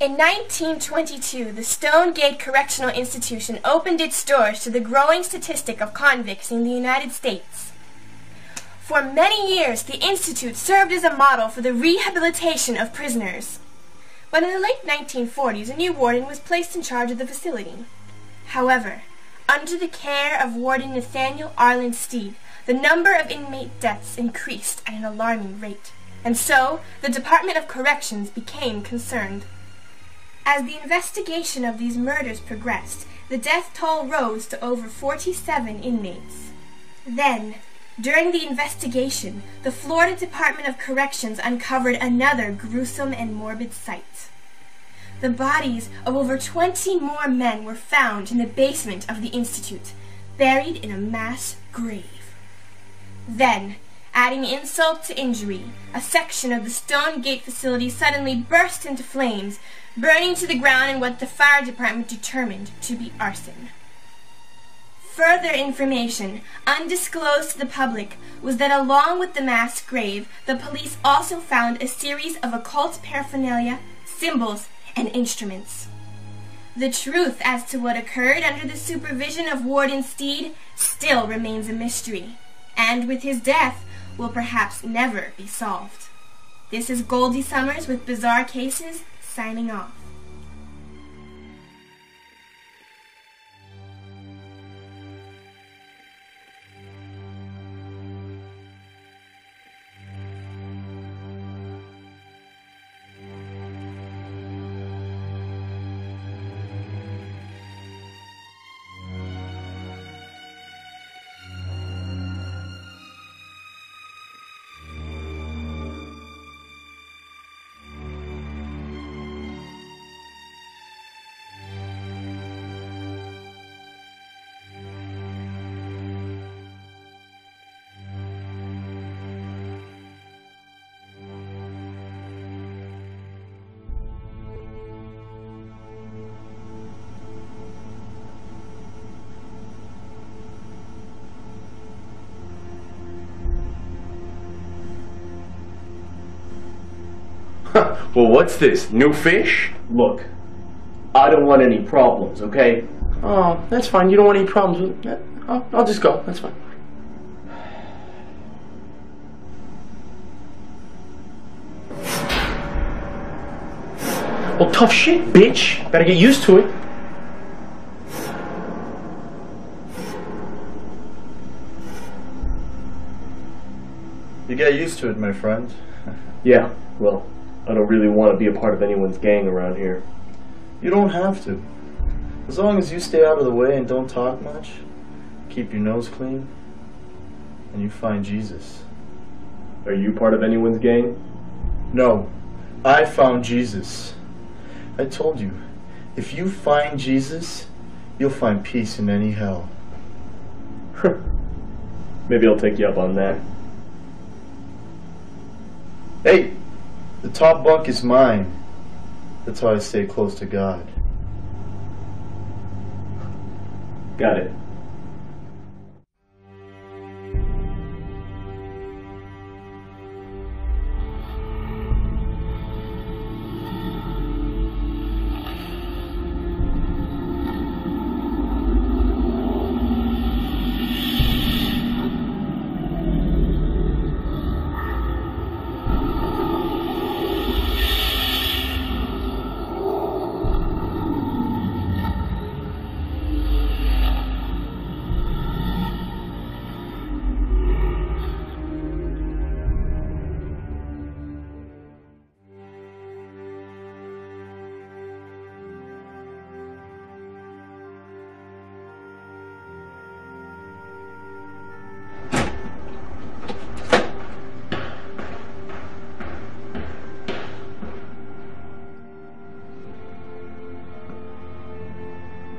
In 1922, the Stone Gate Correctional Institution opened its doors to the growing statistic of convicts in the United States. For many years, the institute served as a model for the rehabilitation of prisoners. But in the late 1940s, a new warden was placed in charge of the facility. However, under the care of Warden Nathaniel Arlen Steed, the number of inmate deaths increased at an alarming rate, and so the Department of Corrections became concerned. As the investigation of these murders progressed, the death toll rose to over 47 inmates. Then, during the investigation, the Florida Department of Corrections uncovered another gruesome and morbid sight. The bodies of over 20 more men were found in the basement of the institute, buried in a mass grave. Then, adding insult to injury, a section of the Stone Gate facility suddenly burst into flames, burning to the ground in what the fire department determined to be arson. Further information, undisclosed to the public, was that along with the mass grave, the police also found a series of occult paraphernalia, symbols, and instruments. The truth as to what occurred under the supervision of Warden Steed still remains a mystery, and with his death will perhaps never be solved. This is Goldie Summers with Bizarre Cases, signing off. Well, what's this? New fish? Look, I don't want any problems, okay? Oh, that's fine. You don't want any problems with that? I'll just go. That's fine. Well, tough shit, bitch. Better get used to it. You get used to it, my friend. Yeah, well, I don't really want to be a part of anyone's gang around here. You don't have to. As long as you stay out of the way and don't talk much, keep your nose clean, and you find Jesus. Are you part of anyone's gang? No, I found Jesus. I told you, if you find Jesus, you'll find peace in any hell. Maybe I'll take you up on that. Hey, the top bunk is mine. That's how I stay close to God. Got it.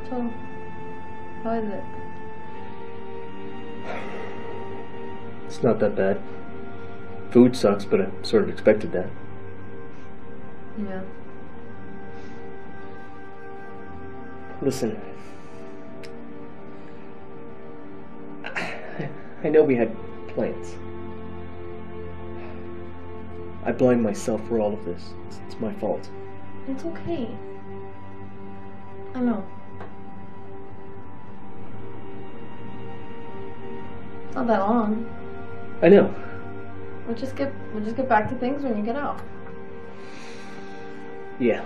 So, how is it? It's not that bad. Food sucks, but I sort of expected that. Yeah. Listen, I know we had plans. I blame myself for all of this. It's my fault. It's okay. I know. It's not that long. I know. We'll just get back to things when you get out. Yeah.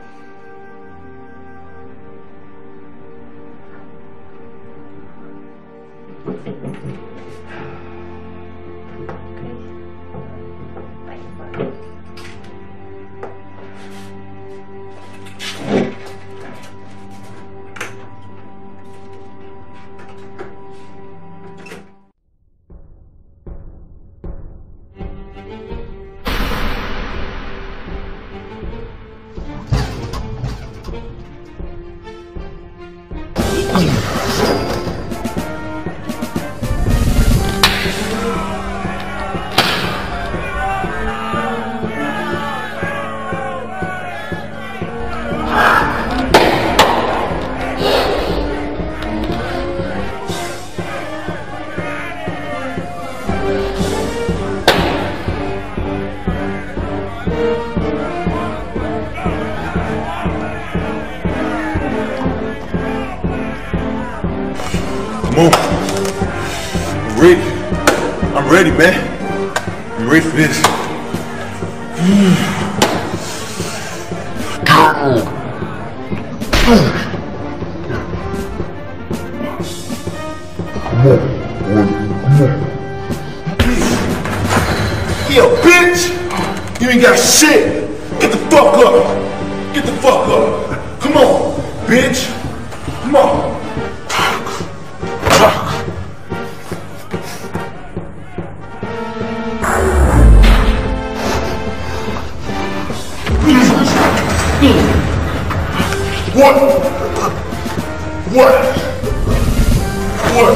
Come on. I'm ready. I'm ready, man. I'm ready for this. Yo, bitch! You ain't got shit! Get the fuck up! Get the fuck up! Come on, bitch! Come on! What? What? What?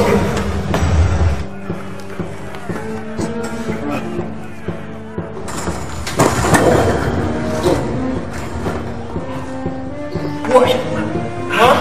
What? Huh?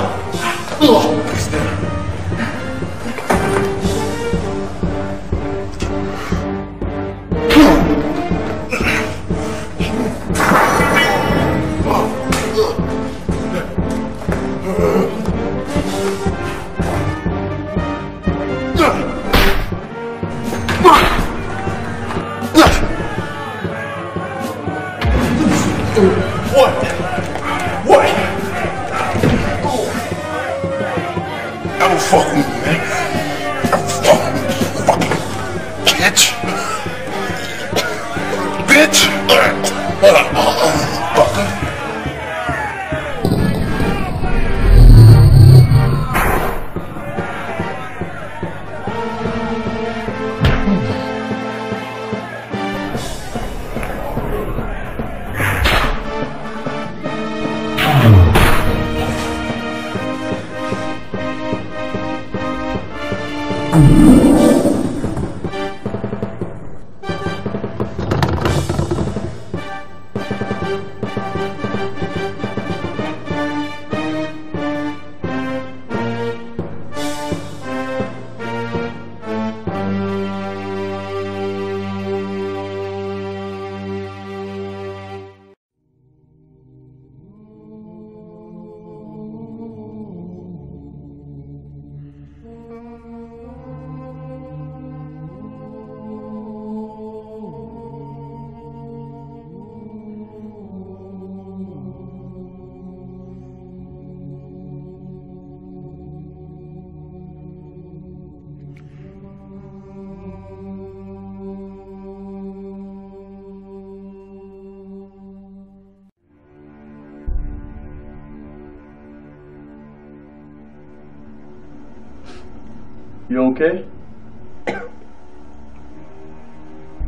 You okay?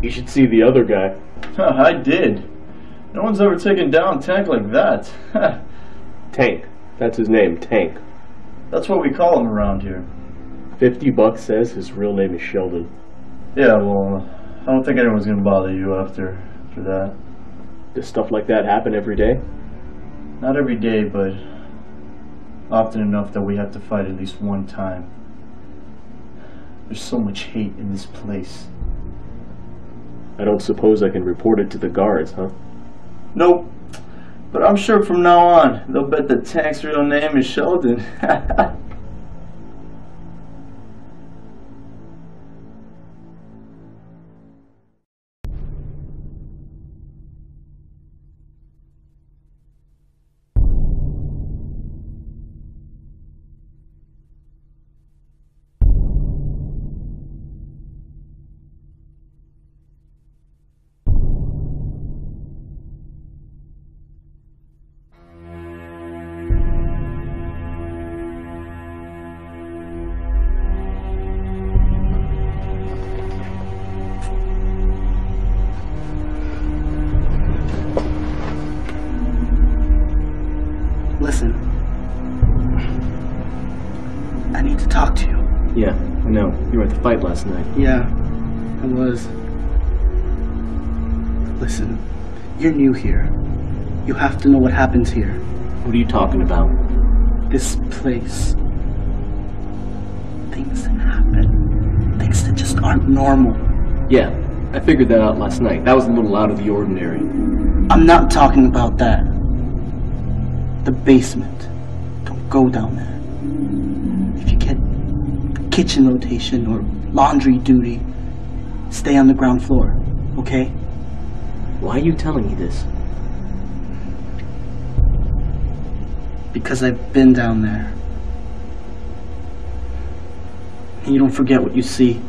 You should see the other guy. I did. No one's ever taken down Tank like that. Tank. That's his name, Tank. That's what we call him around here. $50 says his real name is Sheldon. Yeah, well, I don't think anyone's gonna bother you after that. Does stuff like that happen every day? Not every day, but often enough that we have to fight at least one time. There's so much hate in this place. I don't suppose I can report it to the guards, huh? Nope. But I'm sure from now on, they'll bet the tank's real name is Sheldon. Listen, I need to talk to you. Yeah, I know. You were at the fight last night. Yeah, I was. Listen, you're new here. You have to know what happens here. What are you talking about? This place. Things that happen. Things that just aren't normal. Yeah, I figured that out last night. That was a little out of the ordinary. I'm not talking about that. The basement. Don't go down there. If you get kitchen rotation or laundry duty, stay on the ground floor, okay? Why are you telling me this? Because I've been down there. And you don't forget what you see.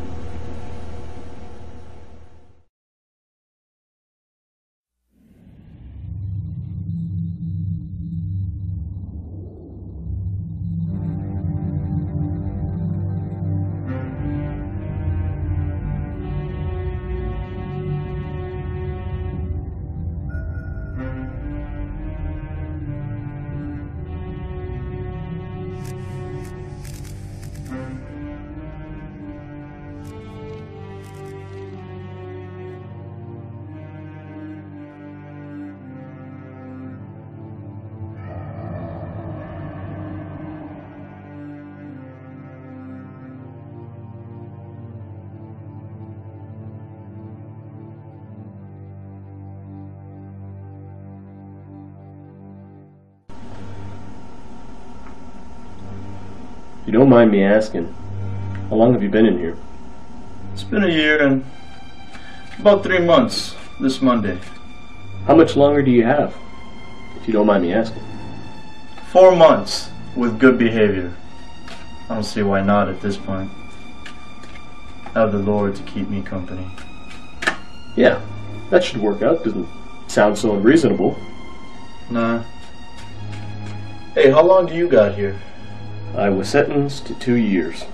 If you don't mind me asking, how long have you been in here? It's been a year and about 3 months this Monday. How much longer do you have, if you don't mind me asking? 4 months with good behavior. I don't see why not at this point. I have the Lord to keep me company. Yeah, that should work out. Doesn't sound so unreasonable. Nah. Hey, how long do you got here? I was sentenced to 2 years.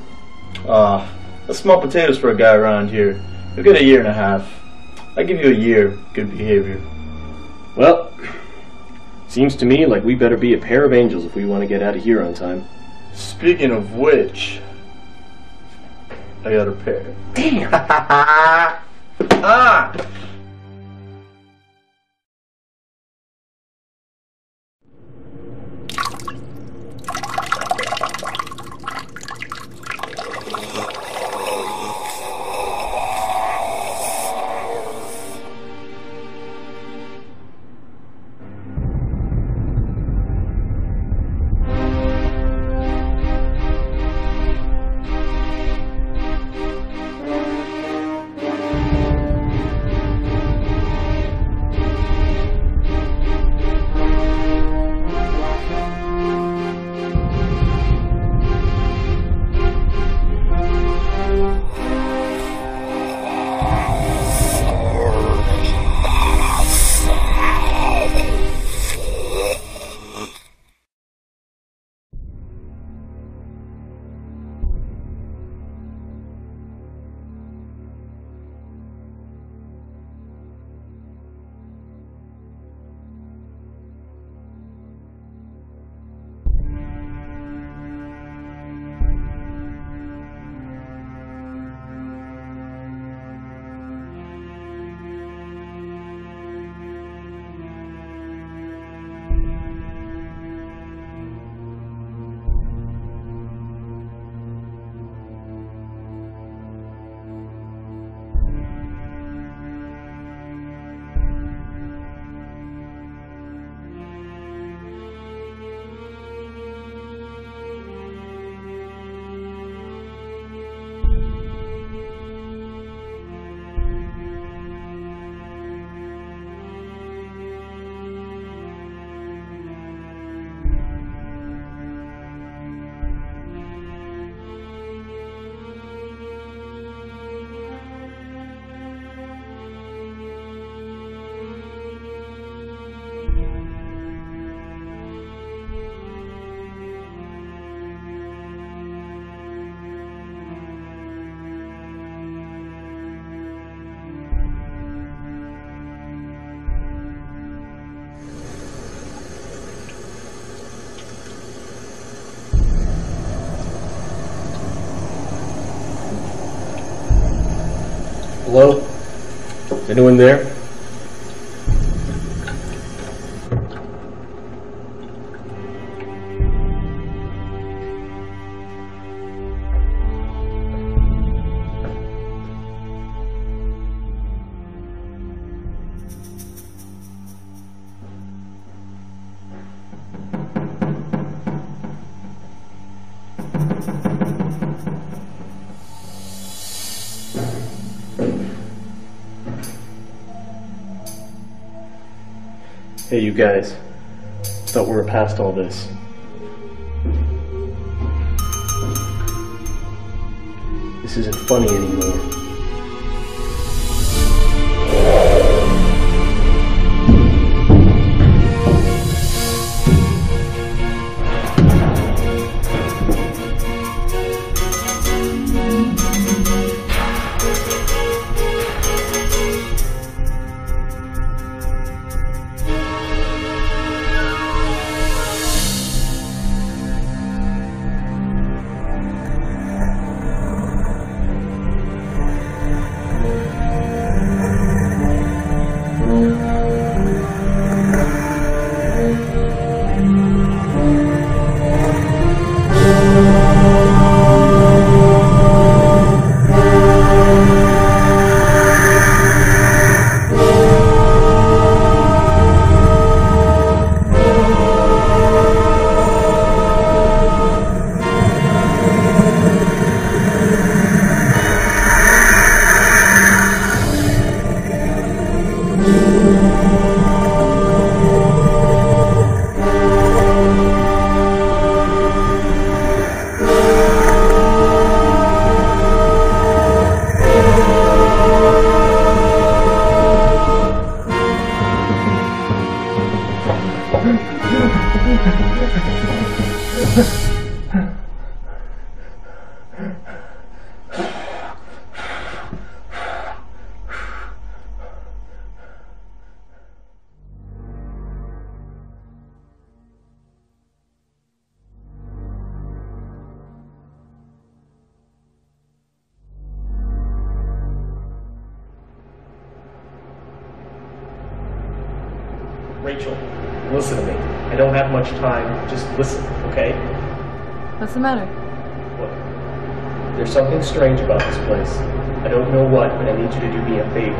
That's small potatoes for a guy around here. You'll get a year and a half. I give you a year, good behavior. Well, seems to me like we better be a pair of angels if we want to get out of here on time. Speaking of which, I got a pair. Damn! Ah! Hello? Is anyone there? Hey, you guys. Thought we were past all this. This isn't funny anymore. Rachel, listen to me. I don't have much time. Just listen, okay? What's the matter? Look, there's something strange about this place. I don't know what, but I need you to do me a favor.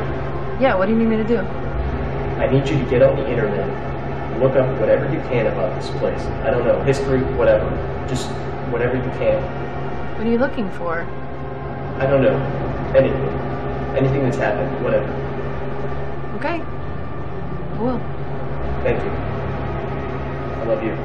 Yeah, what do you need me to do? I need you to get on the internet and look up whatever you can about this place. I don't know, history, whatever. Just whatever you can. What are you looking for? I don't know. Anything. Anything that's happened, whatever. Okay. I will. Thank you. I love you.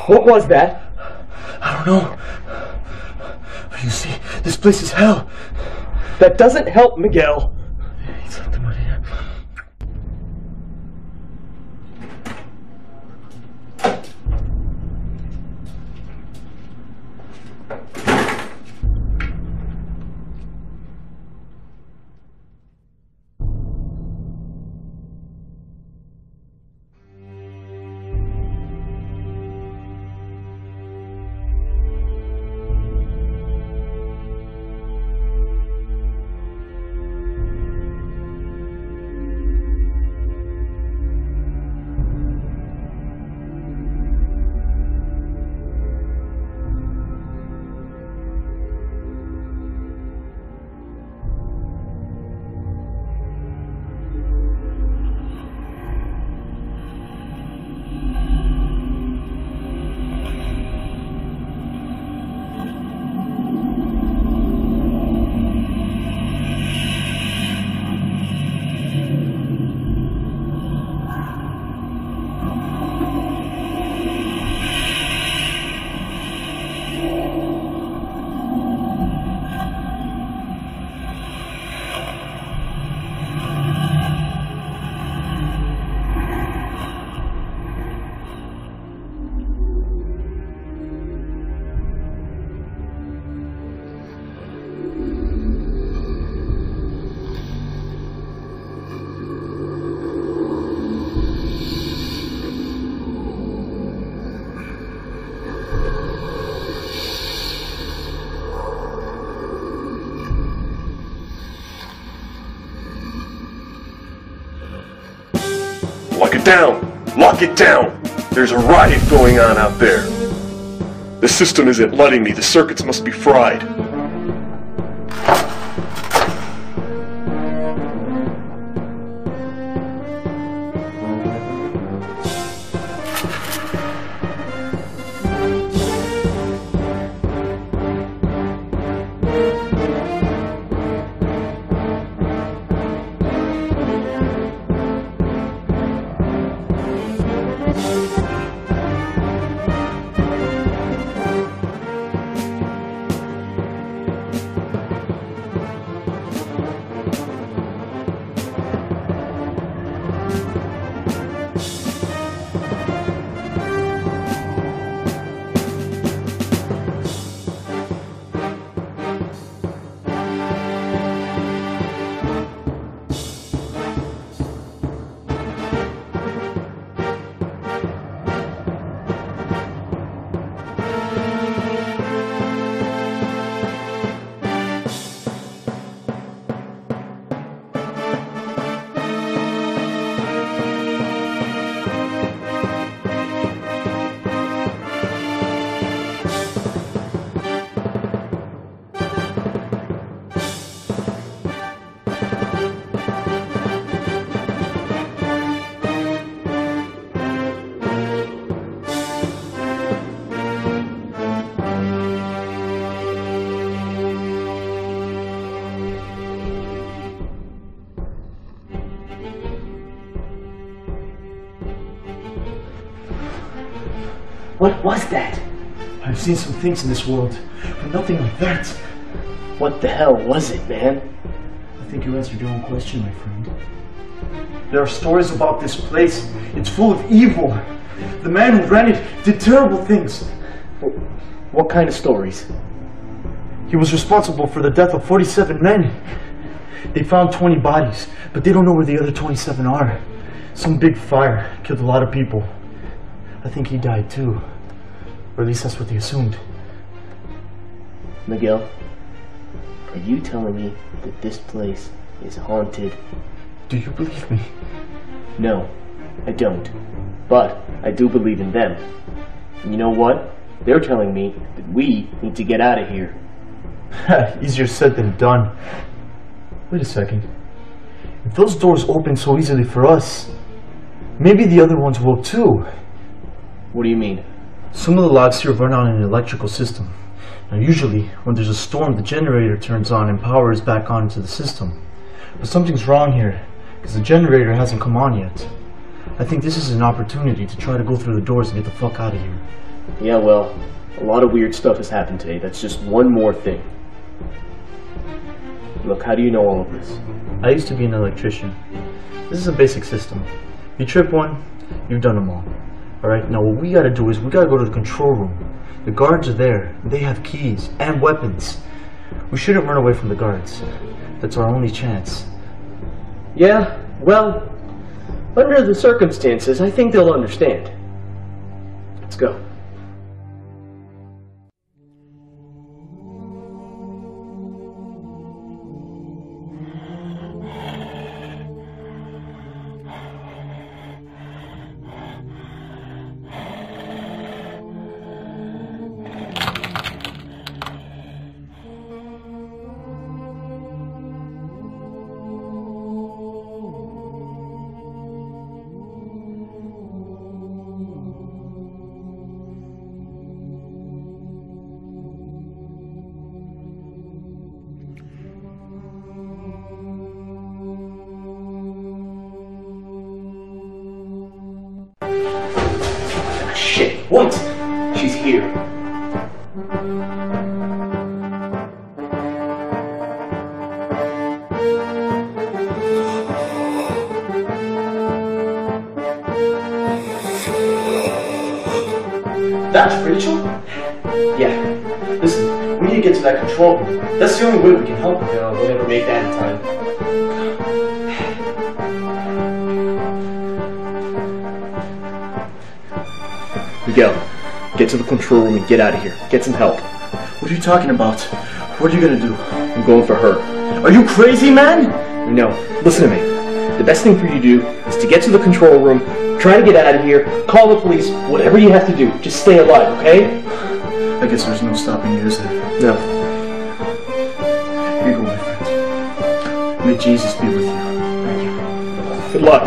What was that? I don't know. But you see, this place is hell. That doesn't help, Miguel. It's something right here. Lock it down! Lock it down! There's a riot going on out there. The system isn't letting me. The circuits must be fried. What was that? I've seen some things in this world, but nothing like that. What the hell was it, man? I think you answered your own question, my friend. There are stories about this place. It's full of evil. The man who ran it did terrible things. What kind of stories? He was responsible for the death of 47 men. They found 20 bodies, but they don't know where the other 27 are. Some big fire killed a lot of people. I think he died too. Or at least that's what they assumed. Miguel, are you telling me that this place is haunted? Do you believe me? No, I don't. But I do believe in them. And you know what? They're telling me that we need to get out of here. Easier said than done. Wait a second. If those doors open so easily for us, maybe the other ones will too. What do you mean? Some of the logs here run on an electrical system. Now usually, when there's a storm, the generator turns on and power is back on into the system. But something's wrong here, because the generator hasn't come on yet. I think this is an opportunity to try to go through the doors and get the fuck out of here. Yeah, well, a lot of weird stuff has happened today. That's just one more thing. Look, how do you know all of this? I used to be an electrician. This is a basic system. You trip one, you've done them all. Alright, now what we gotta do is we gotta go to the control room. The guards are there. They have keys and weapons. We shouldn't run away from the guards. That's our only chance. Yeah, well, under the circumstances, I think they'll understand. Let's go. Shit, what? She's here. That's Rachel? Yeah. Listen, we need to get to that control room. That's the only way we can help her. No, we'll never make that in time. Miguel, get to the control room and get out of here. Get some help. What are you talking about? What are you gonna do? I'm going for her. Are you crazy, man? No, listen to me. The best thing for you to do is to get to the control room, try to get out of here, call the police, whatever you have to do. Just stay alive, okay? I guess there's no stopping you, is there? No. Here you go, my friend. May Jesus be with you. Thank you. Good luck.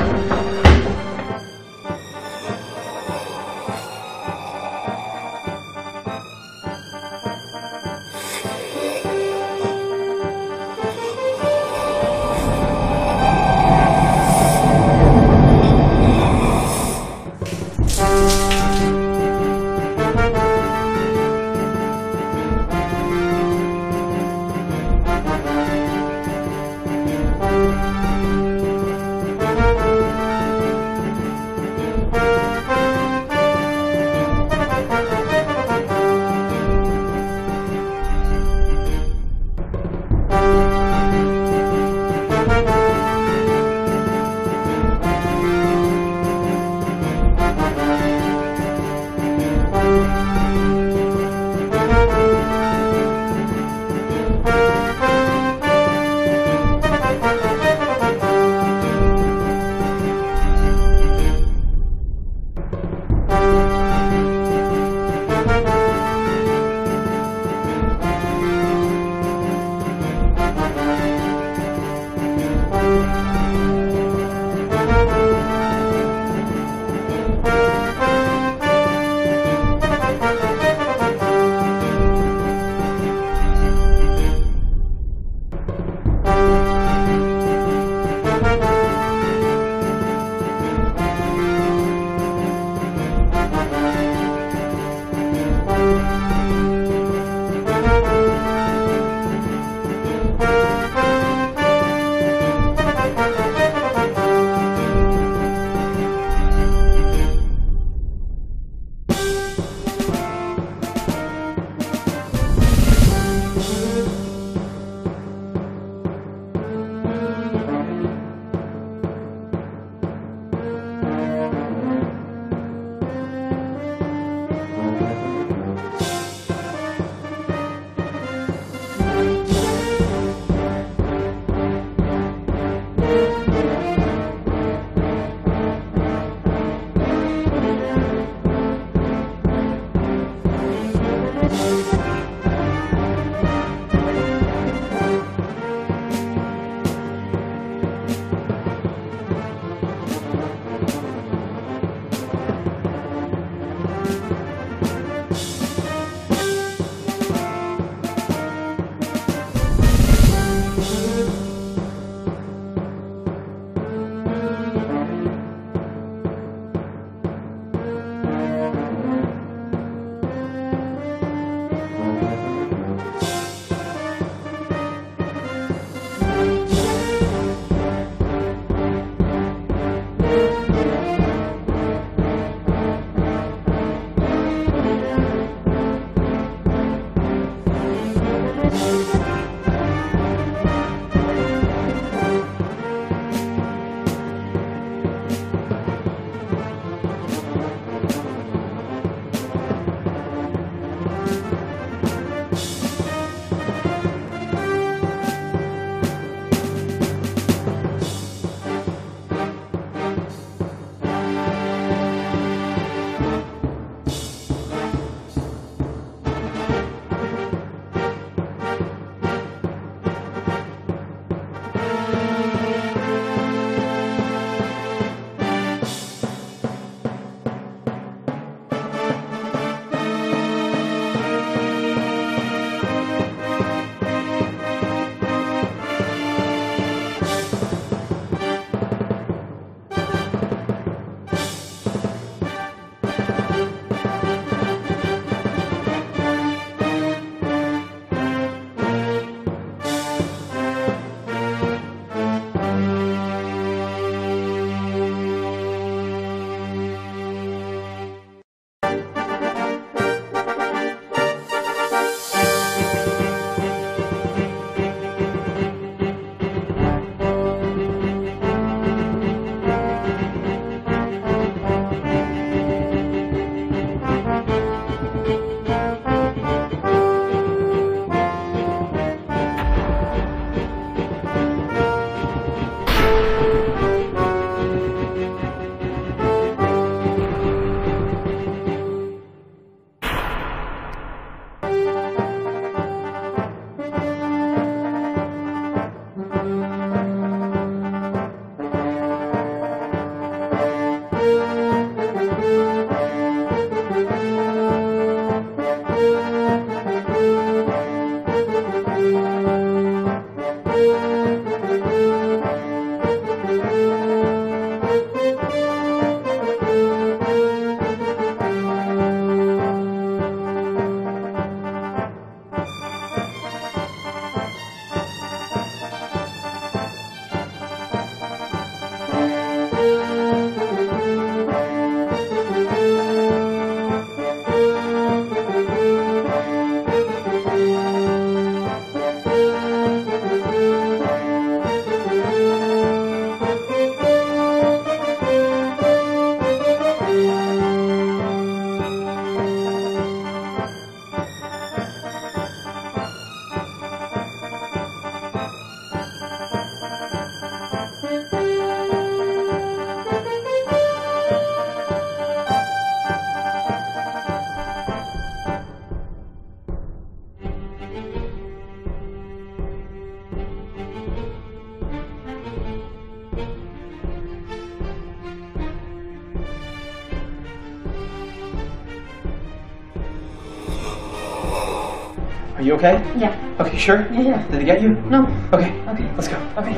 Are you okay? Yeah. Okay, sure? Yeah. Did they get you? No. Okay. Okay. Let's go. Okay.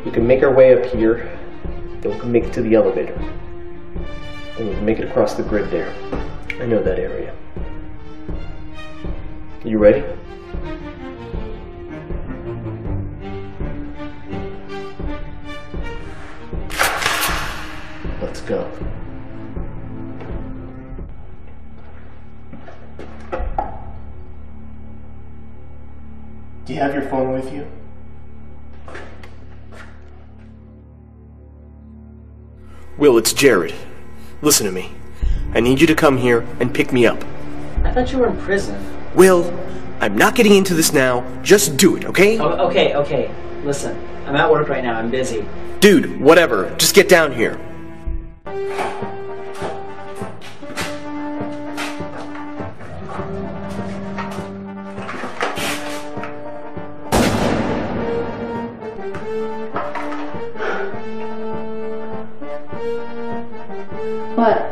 We can make our way up here, then we can make it to the elevator. And we can make it across the grid there. I know that area. You ready? Let's go. Do you have your phone with you? Will, it's Jared. Listen to me. I need you to come here and pick me up. I thought you were in prison. Will, I'm not getting into this now. Just do it, okay? Oh, okay. Listen, I'm at work right now. I'm busy. Dude, whatever. Just get down here. What?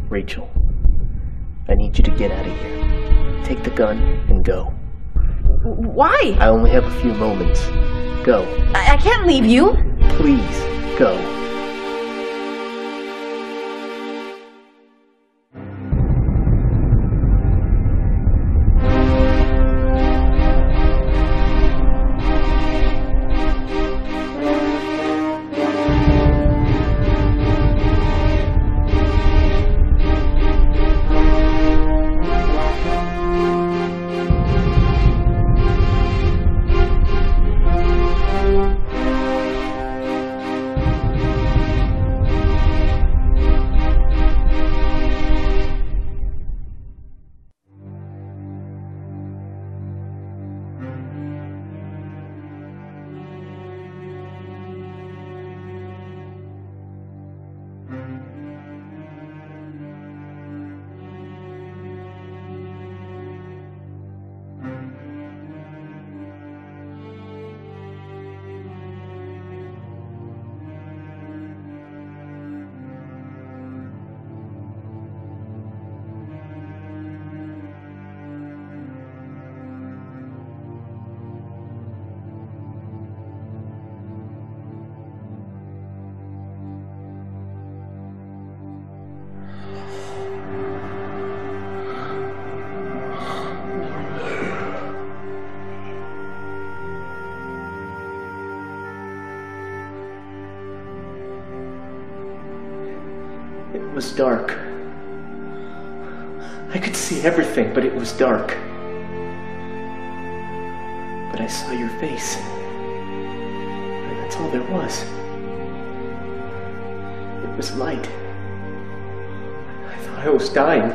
Rachel, I need you to get out of here. Take the gun and go. Why? I only have a few moments. Go. I can't leave you. Please, go. was dark. I could see everything, but it was dark. But I saw your face. And that's all there was. It was light. I thought I was dying.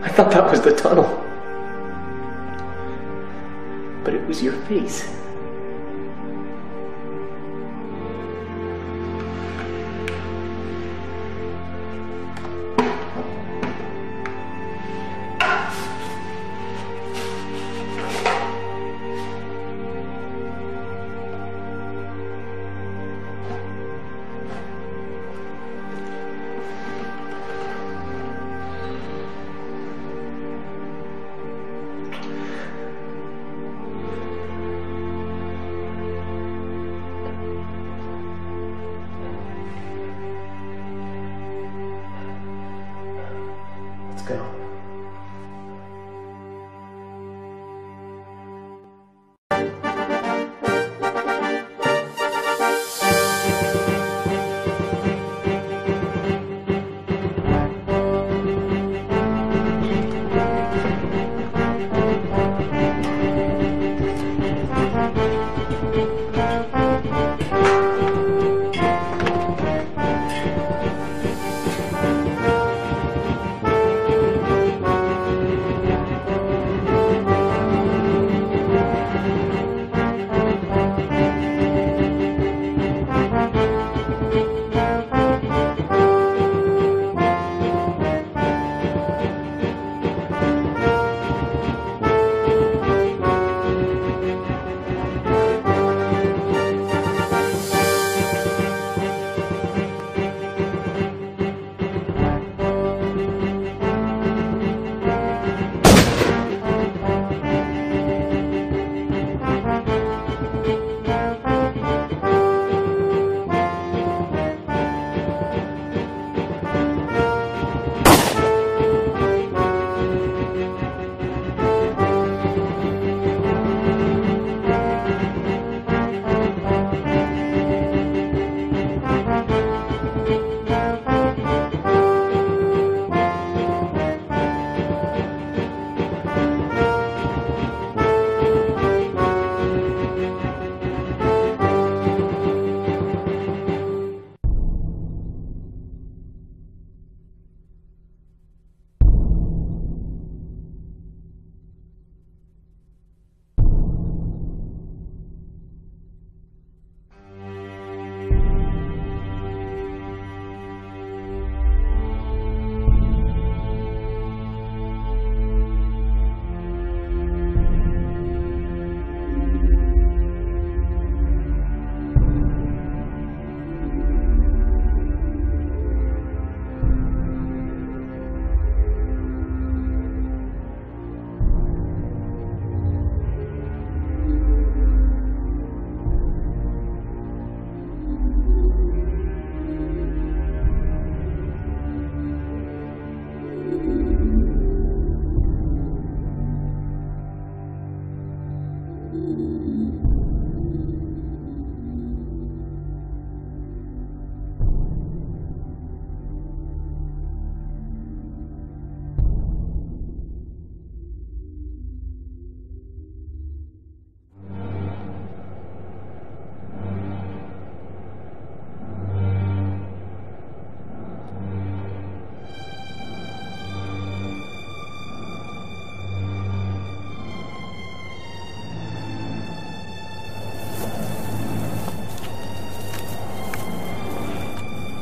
I thought that was the tunnel. But it was your face. Go.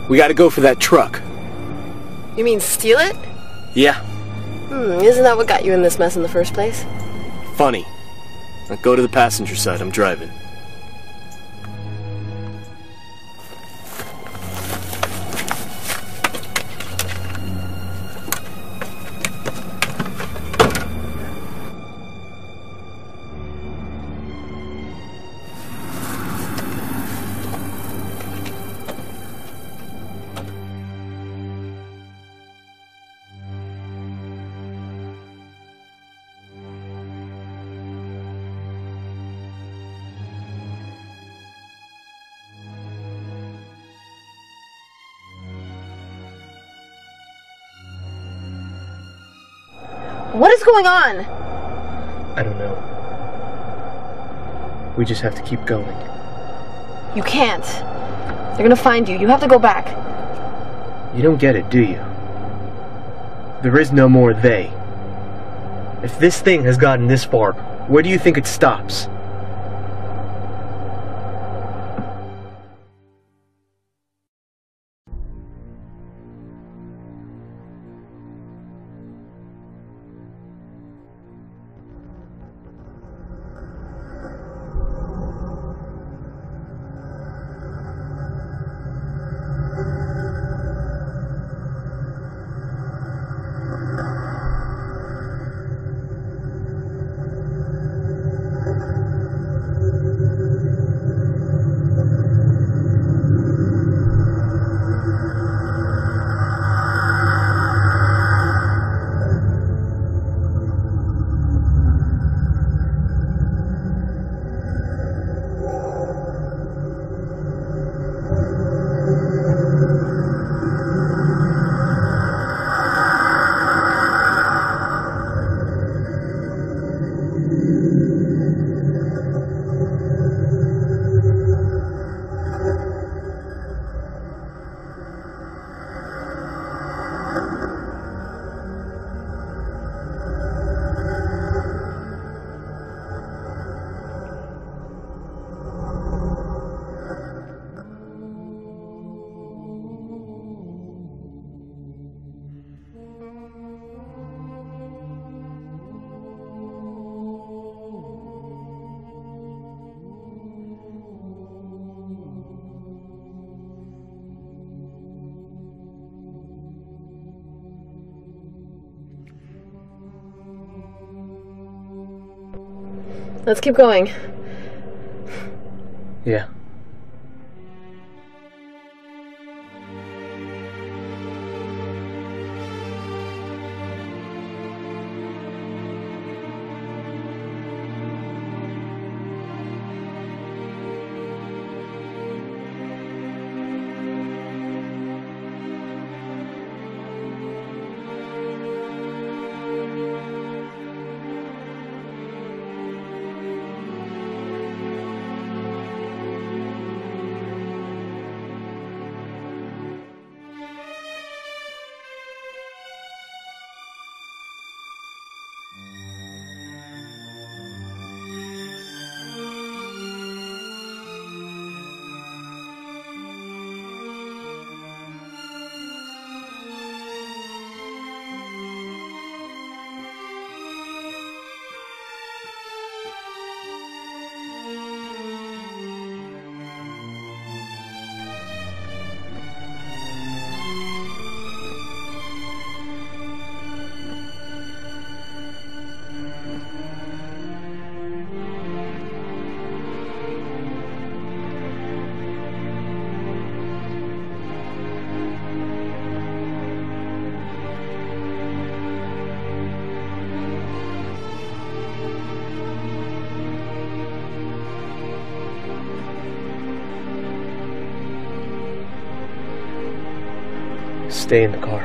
We gotta go for that truck. You mean steal it? Yeah. Isn't that what got you in this mess in the first place? Funny. Now go to the passenger side, I'm driving. What is going on? I don't know. We just have to keep going. You can't. They're gonna find you. You have to go back. You don't get it, do you? There is no more they. If this thing has gotten this far, where do you think it stops? Let's keep going. Yeah. Stay in the car.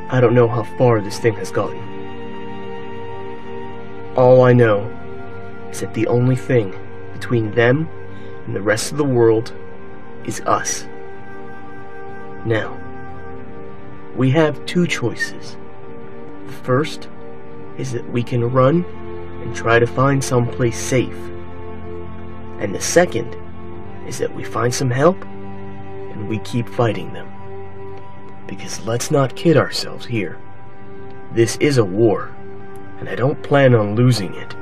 I don't know how far this thing has gotten. All I know is that the only thing between them and the rest of the world is us. Now, we have two choices. The first is that we can run and try to find someplace safe. And the second is that we find some help and we keep fighting them. Because let's not kid ourselves here. This is a war, and I don't plan on losing it.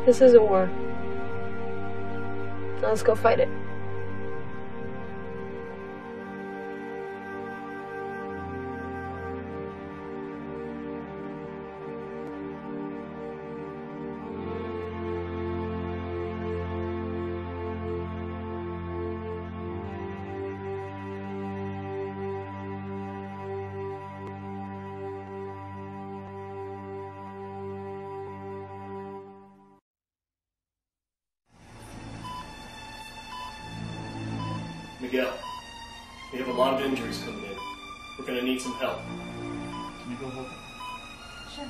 This is a war. Now let's go fight it. Miguel, we have a lot of injuries coming in. We're gonna need some help. Can you go help? Sure.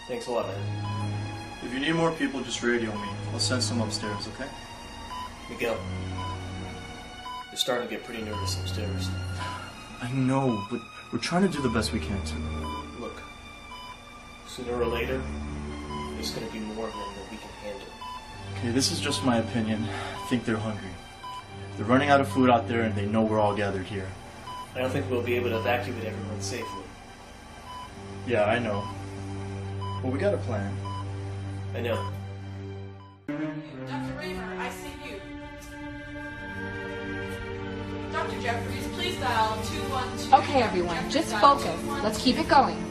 Thanks a lot, man. If you need more people, just radio me. I'll send some upstairs, okay? Miguel, you're starting to get pretty nervous upstairs. I know, but we're trying to do the best we can too. Look, sooner or later, there's gonna be more of them than we can handle. Okay, this is just my opinion. I think they're hungry. They're running out of food out there and they know we're all gathered here. I don't think we'll be able to evacuate everyone safely. Yeah, I know. Well, we got a plan. I know. Dr. Raymer, I see you. Dr. Jeffries, please dial 212. Okay, everyone, just focus. Let's keep it going.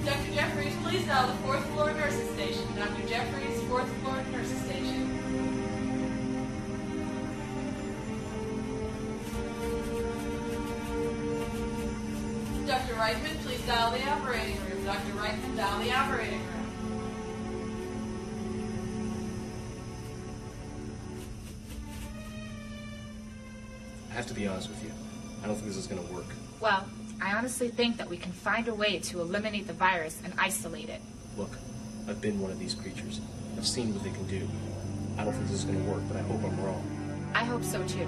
Dr. Jeffries, please dial the 4th floor nurses station. Dr. Jeffries, 4th floor nurses station. Dr. Reitman, please dial the operating room. Dr. Reitman, dial the operating room. I have to be honest with you. I don't think this is gonna work. Well, I honestly think that we can find a way to eliminate the virus and isolate it. Look, I've been one of these creatures. I've seen what they can do. I don't think this is gonna work, but I hope I'm wrong. I hope so too.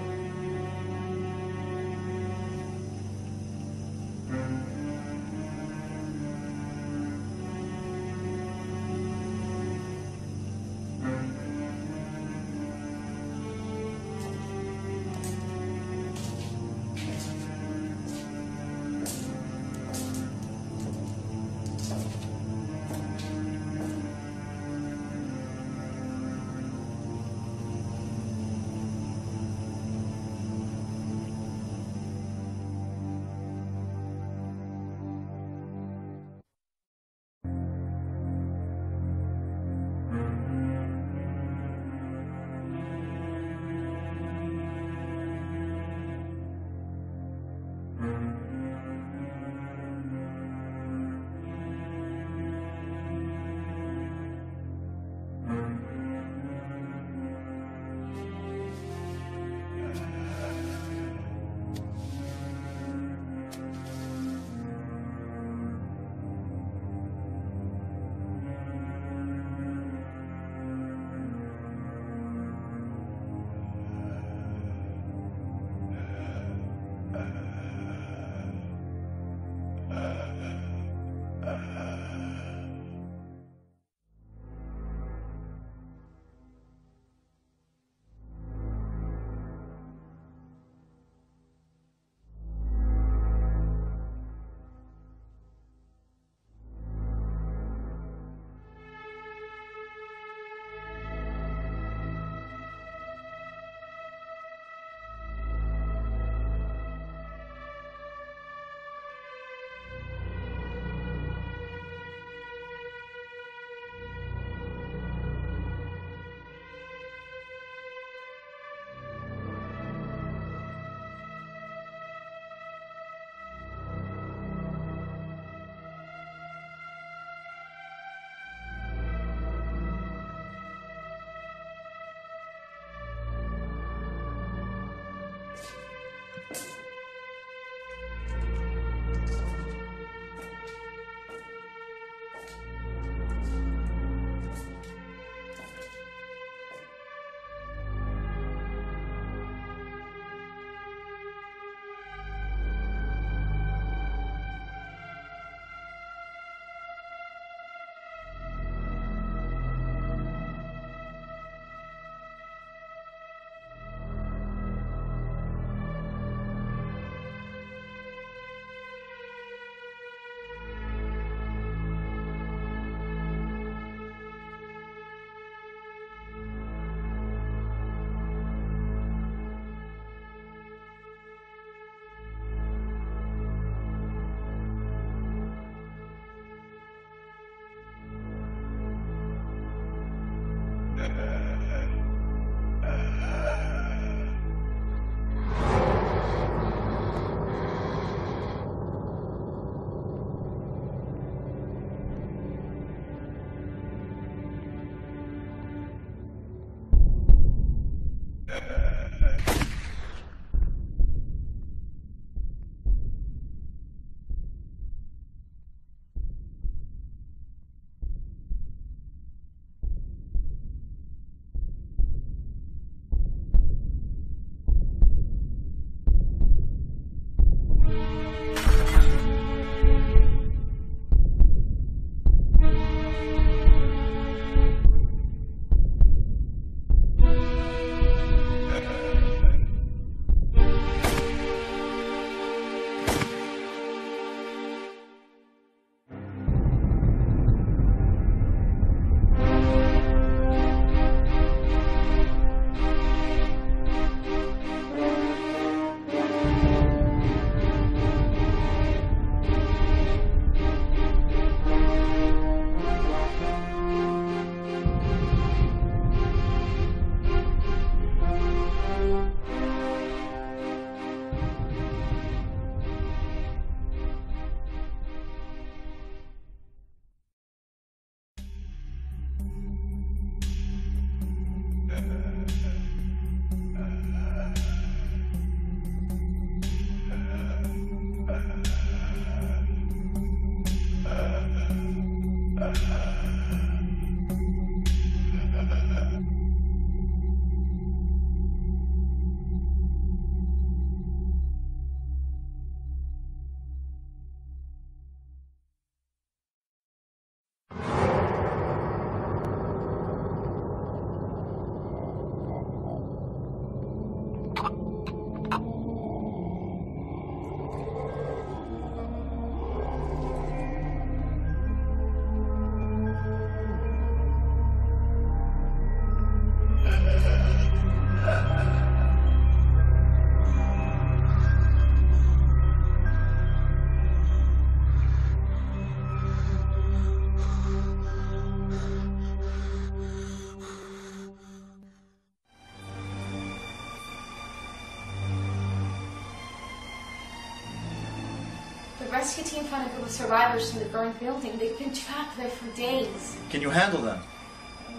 rescue team found a group of survivors from the burned building. They've been trapped there for days. Can you handle them?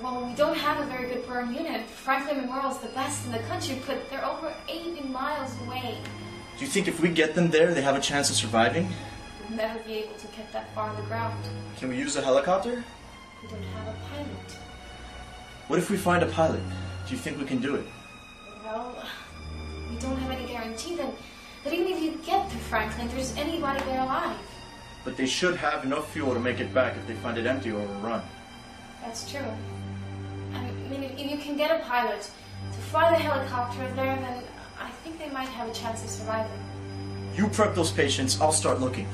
Well, we don't have a very good burn unit. Franklin Memorial's the best in the country, but they're over 80 miles away. Do you think if we get them there, they have a chance of surviving? We'll never be able to get that far on the ground. Can we use a helicopter? We don't have a pilot. What if we find a pilot? Do you think we can do it? Well, we don't have any guarantee that even if you get to Franklin, there's anybody there alive. But they should have enough fuel to make it back if they find it empty or overrun. That's true. I mean, if you can get a pilot to fly the helicopter there, then I think they might have a chance of surviving. You prep those patients, I'll start looking.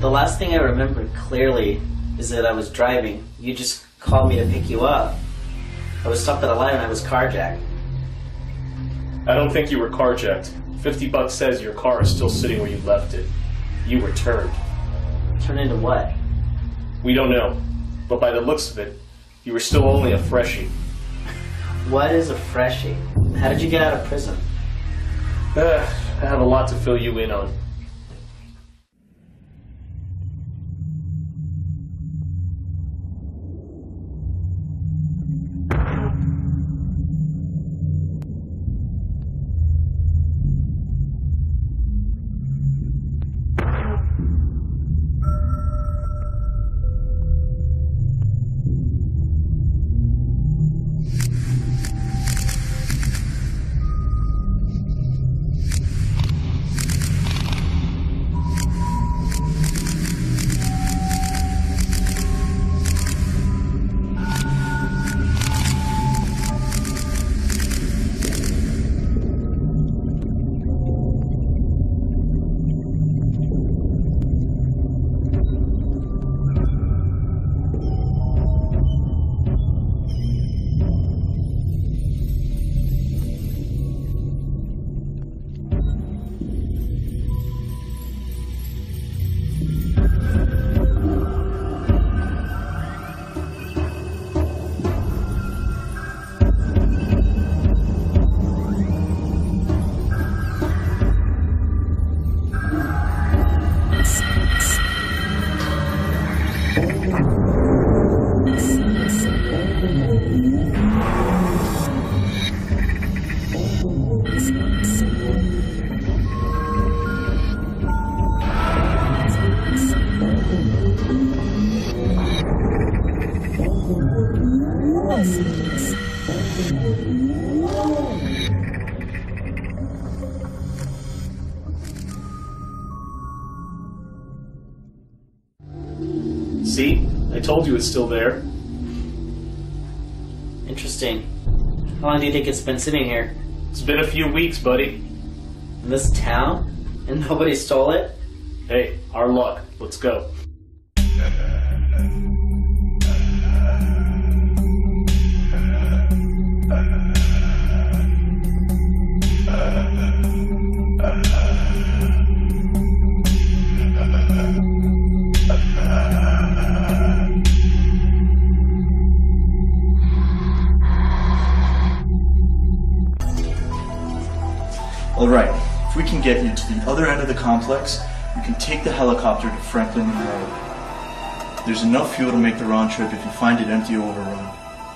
The last thing I remember clearly is that I was driving. You just called me to pick you up. I was stopped at a light and I was carjacked. I don't think you were carjacked. $50 says your car is still sitting where you left it. You were turned. Turned into what? We don't know. But by the looks of it, you were still only a freshie. What is a freshie? How did you get out of prison? I have a lot to fill you in on. See? I told you it's still there. Interesting. How long do you think it's been sitting here? It's been a few weeks, buddy. In this town? And nobody stole it? Hey, our luck. Let's go. Alright, if we can get you to the other end of the complex, you can take the helicopter to Franklin Memorial. There's enough fuel to make the round trip if you find it empty or overrun.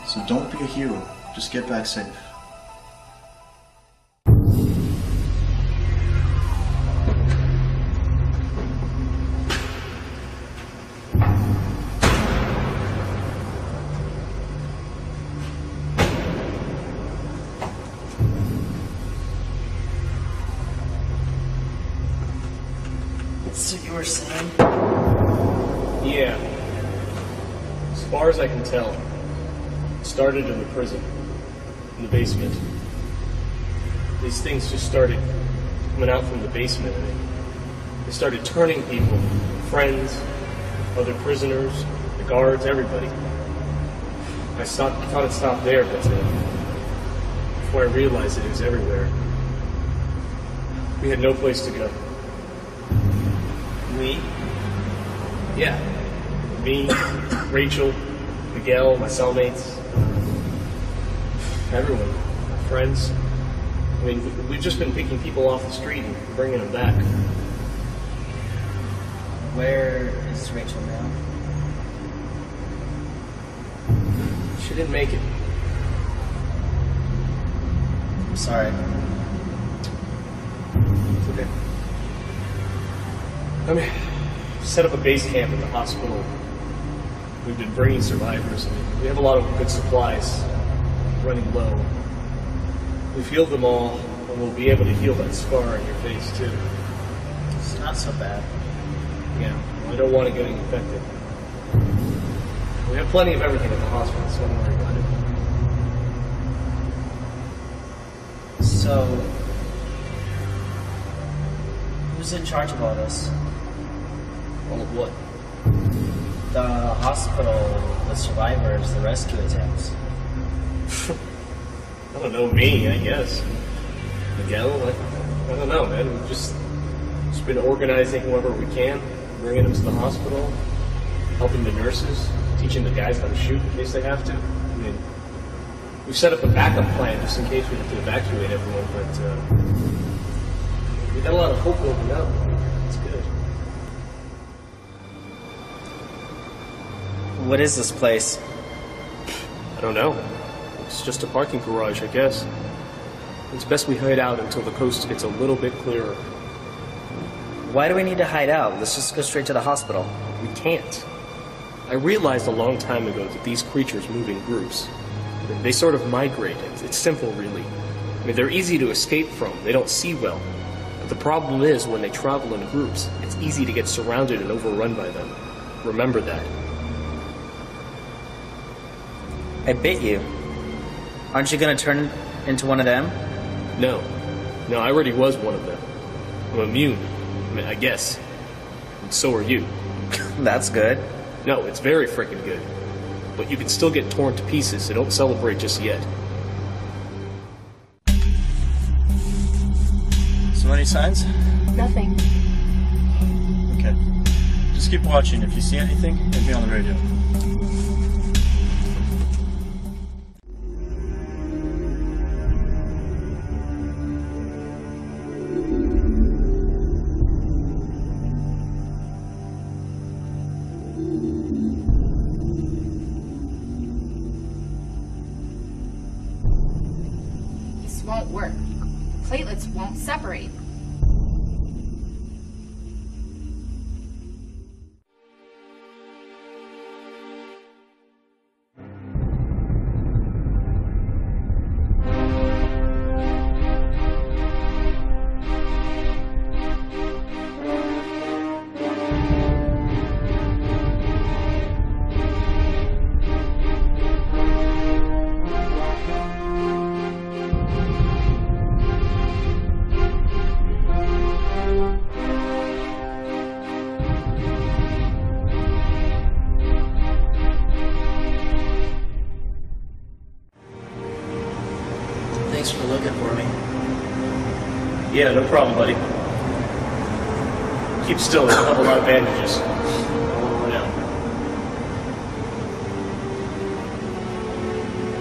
So don't be a hero, just get back safe. So you were saying? Yeah. As far as I can tell, it started in the prison, in the basement. These things just started coming out from the basement. They started turning people, friends, other prisoners, the guards, everybody. I thought it stopped there, but before I realized it was everywhere. We had no place to go. We? Yeah. Me, Rachel, Miguel, my cellmates, everyone, my friends. I mean, we've just been picking people off the street and bringing them back. Where is Rachel now? She didn't make it. I'm sorry. It's okay. I mean, set up a base camp at the hospital. We've been bringing survivors. We have a lot of good supplies running low. We've healed them all, and we'll be able to heal that scar on your face, too. It's not so bad. Yeah, well, I don't want it getting infected. We have plenty of everything at the hospital, so don't worry about it. So, who's in charge of all this? All of what? The hospital, the survivors, the rescue attempts. I don't know, me, I guess. Miguel, I don't know, man. We've just been organizing whoever we can, bringing them to the hospital, helping the nurses, teaching the guys how to shoot in case they have to. I mean, we've set up a backup plan just in case we have to evacuate everyone, but we got a lot of hope building up. It's good. What is this place? I don't know. It's just a parking garage, I guess. It's best we hide out until the coast gets a little bit clearer. Why do we need to hide out? Let's just go straight to the hospital. We can't. I realized a long time ago that these creatures move in groups. They sort of migrate. It's simple, really. I mean, they're easy to escape from. They don't see well. But the problem is, when they travel in groups, it's easy to get surrounded and overrun by them. Remember that. I bit you. Aren't you gonna turn into one of them? No. No, I already was one of them. I'm immune. I mean, I guess. And so are you. That's good. No, it's very freaking good. But you can still get torn to pieces, so don't celebrate just yet. So any signs? Nothing. Okay. Just keep watching. If you see anything, hit me on the radio. Won't work. Platelets won't separate. Thanks for looking for me. Yeah, no problem, buddy. Keep still, I have a lot of bandages.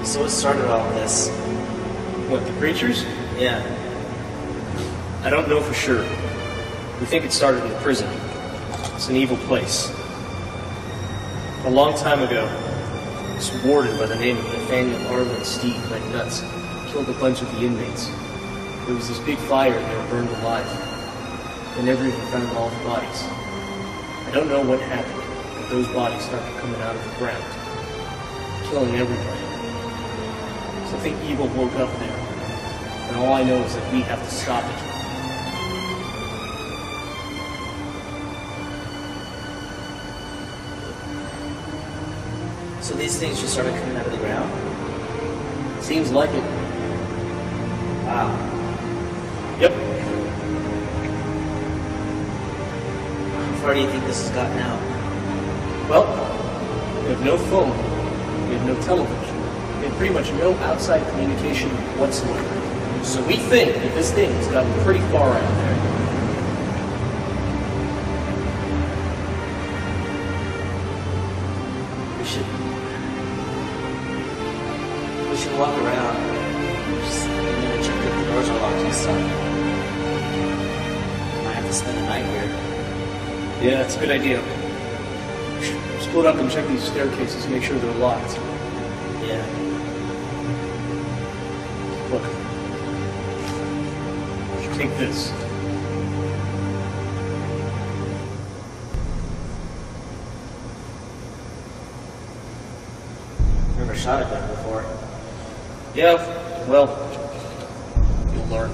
So what started all this? What, the creatures? Yeah. I don't know for sure. We think it started in the prison. It's an evil place. A long time ago, this warden by the name of Nathaniel Arlen Steve went nuts. Killed a bunch of the inmates. There was this big fire and they were burned alive. They never even found all the bodies. I don't know what happened, but those bodies started coming out of the ground, killing everybody. Something evil woke up there, and all I know is that we have to stop it. So these things just started coming out of the ground? Seems like it. Wow. Yep. How far do you think this has gotten out? Well, we have no phone, we have no television, we have pretty much no outside communication whatsoever. So we think that this thing has gotten pretty far out there. Doors are locked and stuff. Might have to spend the night here. Yeah, it's a good idea. Split up and check these staircases, make sure they're locked. Yeah. Look. Take this. Never shot a gun before. Yeah, well, you'll learn.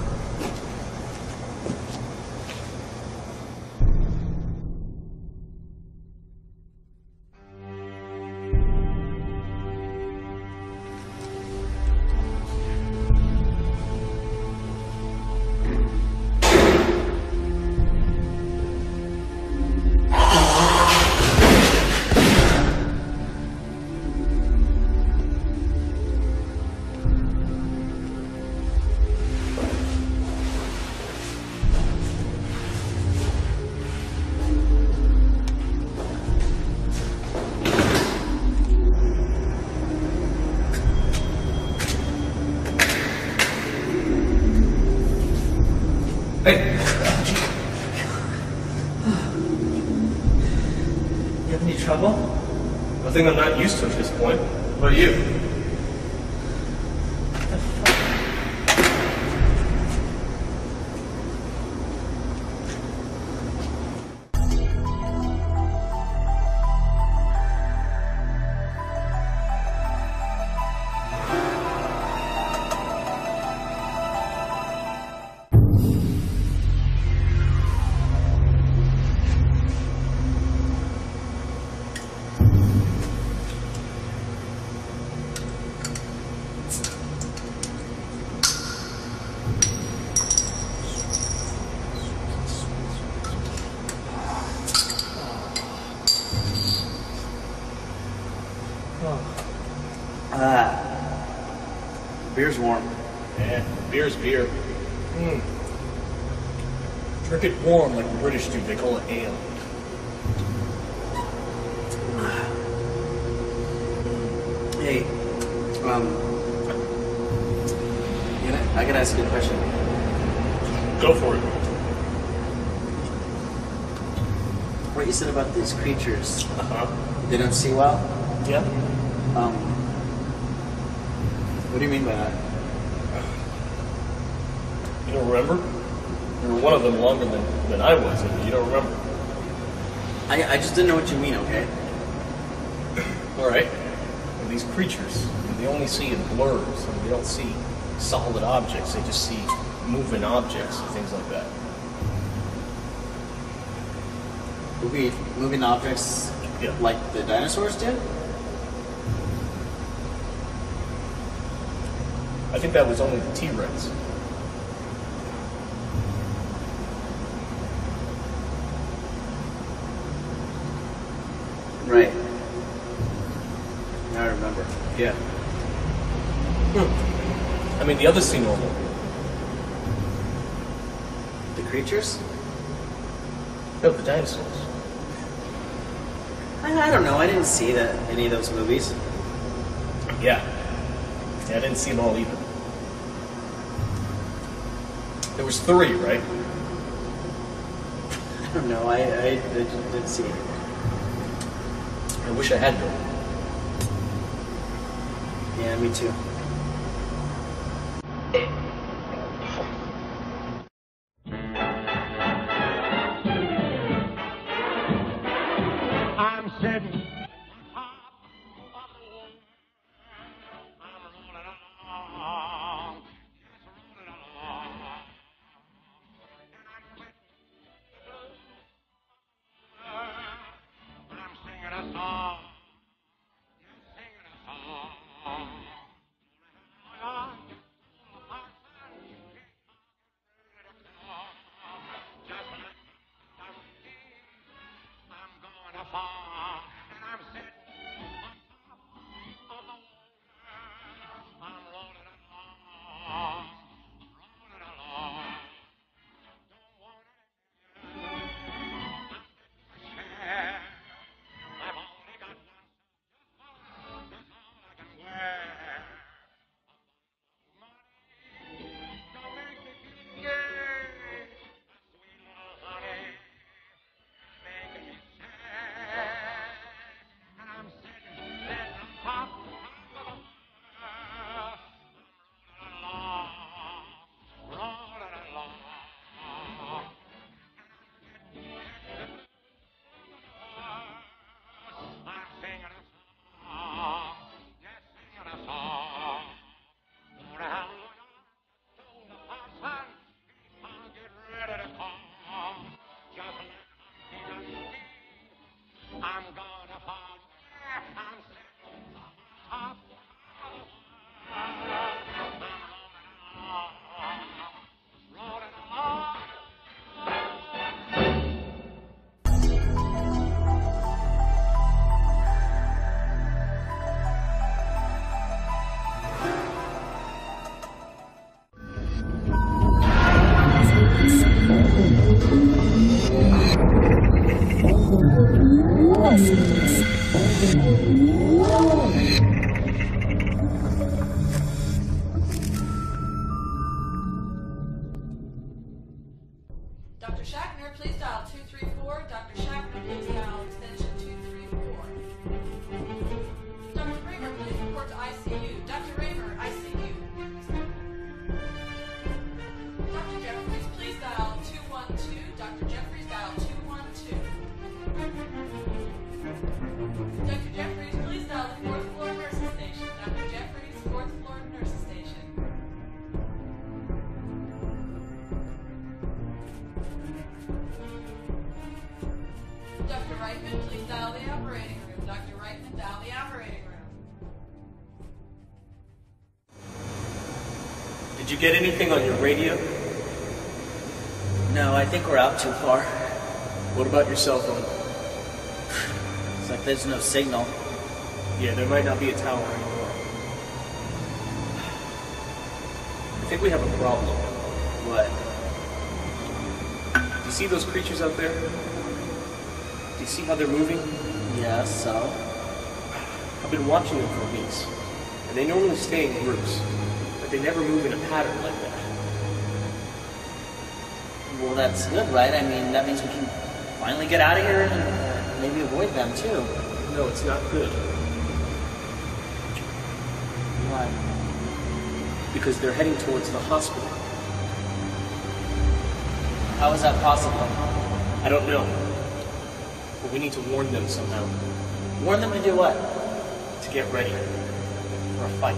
Trouble? Nothing I'm not used to at this point. What about you? Beer's warm. Yeah, beer's beer. Drink it warm like the British do. They call it ale. Hey, I gotta ask you a question. Go for it. What you said about these creatures? They don't see well? Yeah. What do you mean by that? You don't remember? You were one of them longer than I was, and you don't remember. I just didn't know what you mean, okay? Alright. Well, these creatures, they only see in blurs, and they don't see solid objects, they just see moving objects and things like that. Moving objects like the dinosaurs did? I think that was only the T-Rex. Right. Now I remember. Yeah. I mean, the others seem normal. The creatures? No, the dinosaurs. I don't know. I didn't see any of those movies. Yeah, I didn't see them all either. There was 3, right? I don't know. I just didn't see it. I wish I had them. Yeah, me too. I'm sitting Dr. Shackner, please dial 234. Dr. Shackner, please dial extension 234. Dr. Raymer, please report to ICU. Dr. Raymer, ICU. Dr. Jeffries, please dial 212. Dr. Jeffries, dial 212. Dr. Jeffries, please dial the 4th floor nurses station. Dr. Jeffries, 4th floor nurses station. Dr. Reitman, please dial the operating room. Dr. Reitman, dial the operating room. Did you get anything on your radio? No, I think we're out too far. What about your cell phone? It's like there's no signal. Yeah, there might not be a tower anymore. I think we have a problem. What? Do you see those creatures out there? Do you see how they're moving? Yeah, so? I've been watching them for weeks, and they normally stay in groups, but they never move in a pattern like that. Well, that's good, right? I mean, that means we can finally get out of here and maybe avoid them, too. No, it's not good. Why? Because they're heading towards the hospital. How is that possible? I don't know. But we need to warn them somehow. Warn them to do what? To get ready for a fight.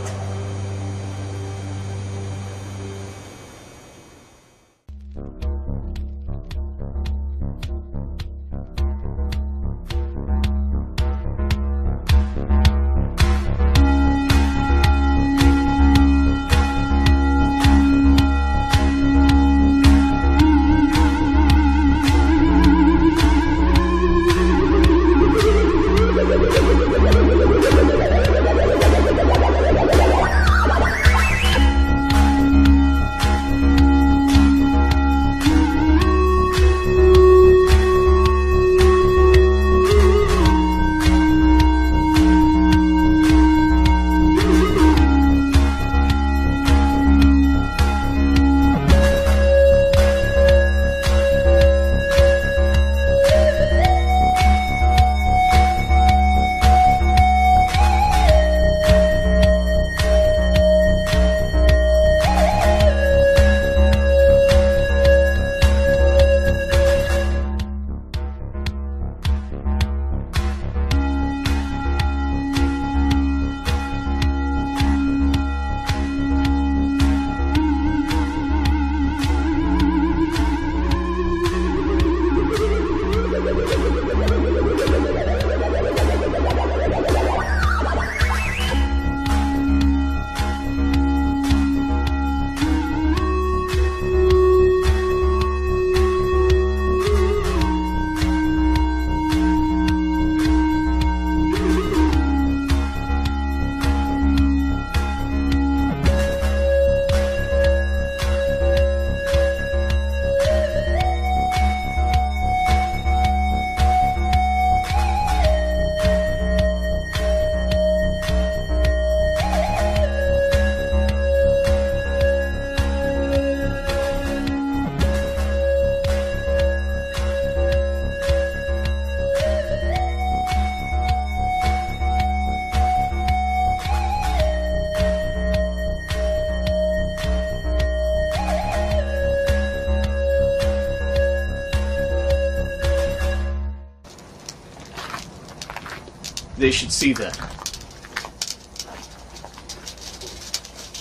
They should see that.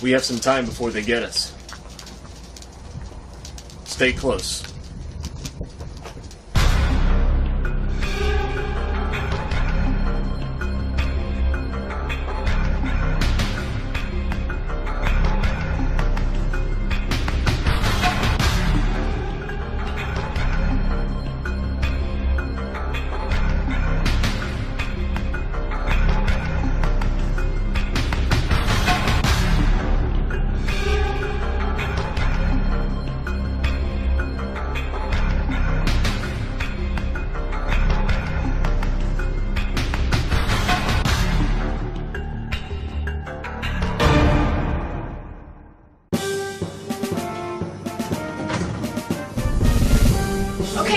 We have some time before they get us. Stay close.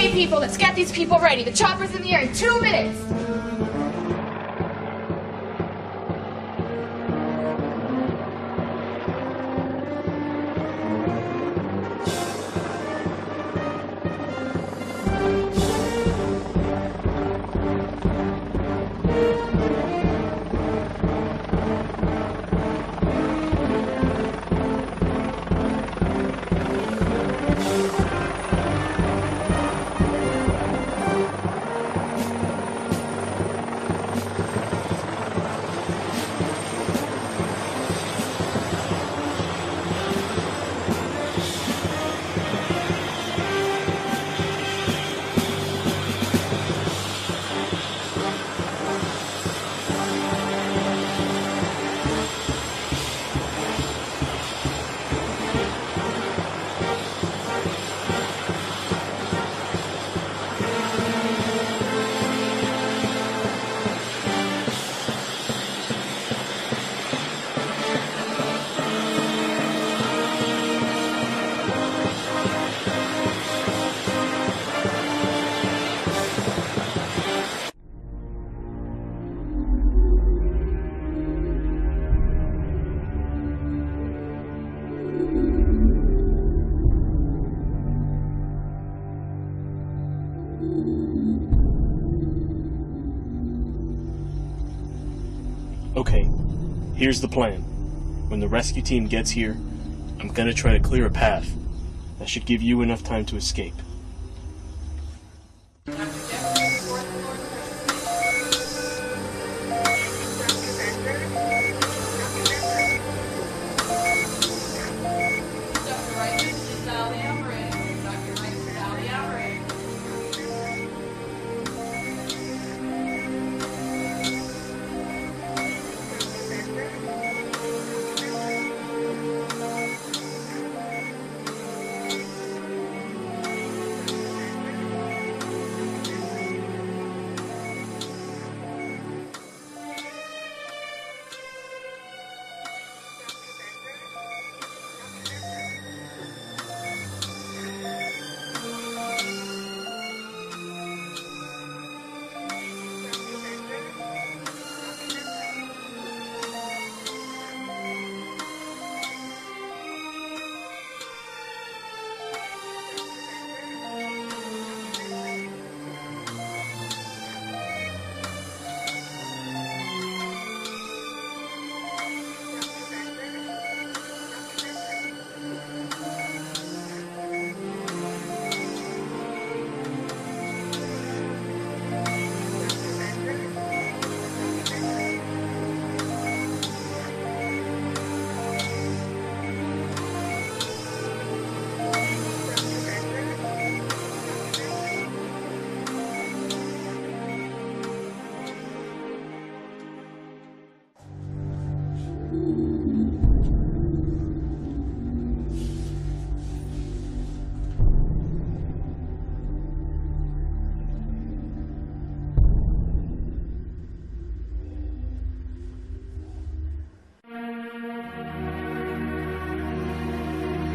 Okay, people, let's get these people ready. The chopper's in the air in 2 minutes. Okay, here's the plan. When the rescue team gets here, I'm gonna try to clear a path. That should give you enough time to escape.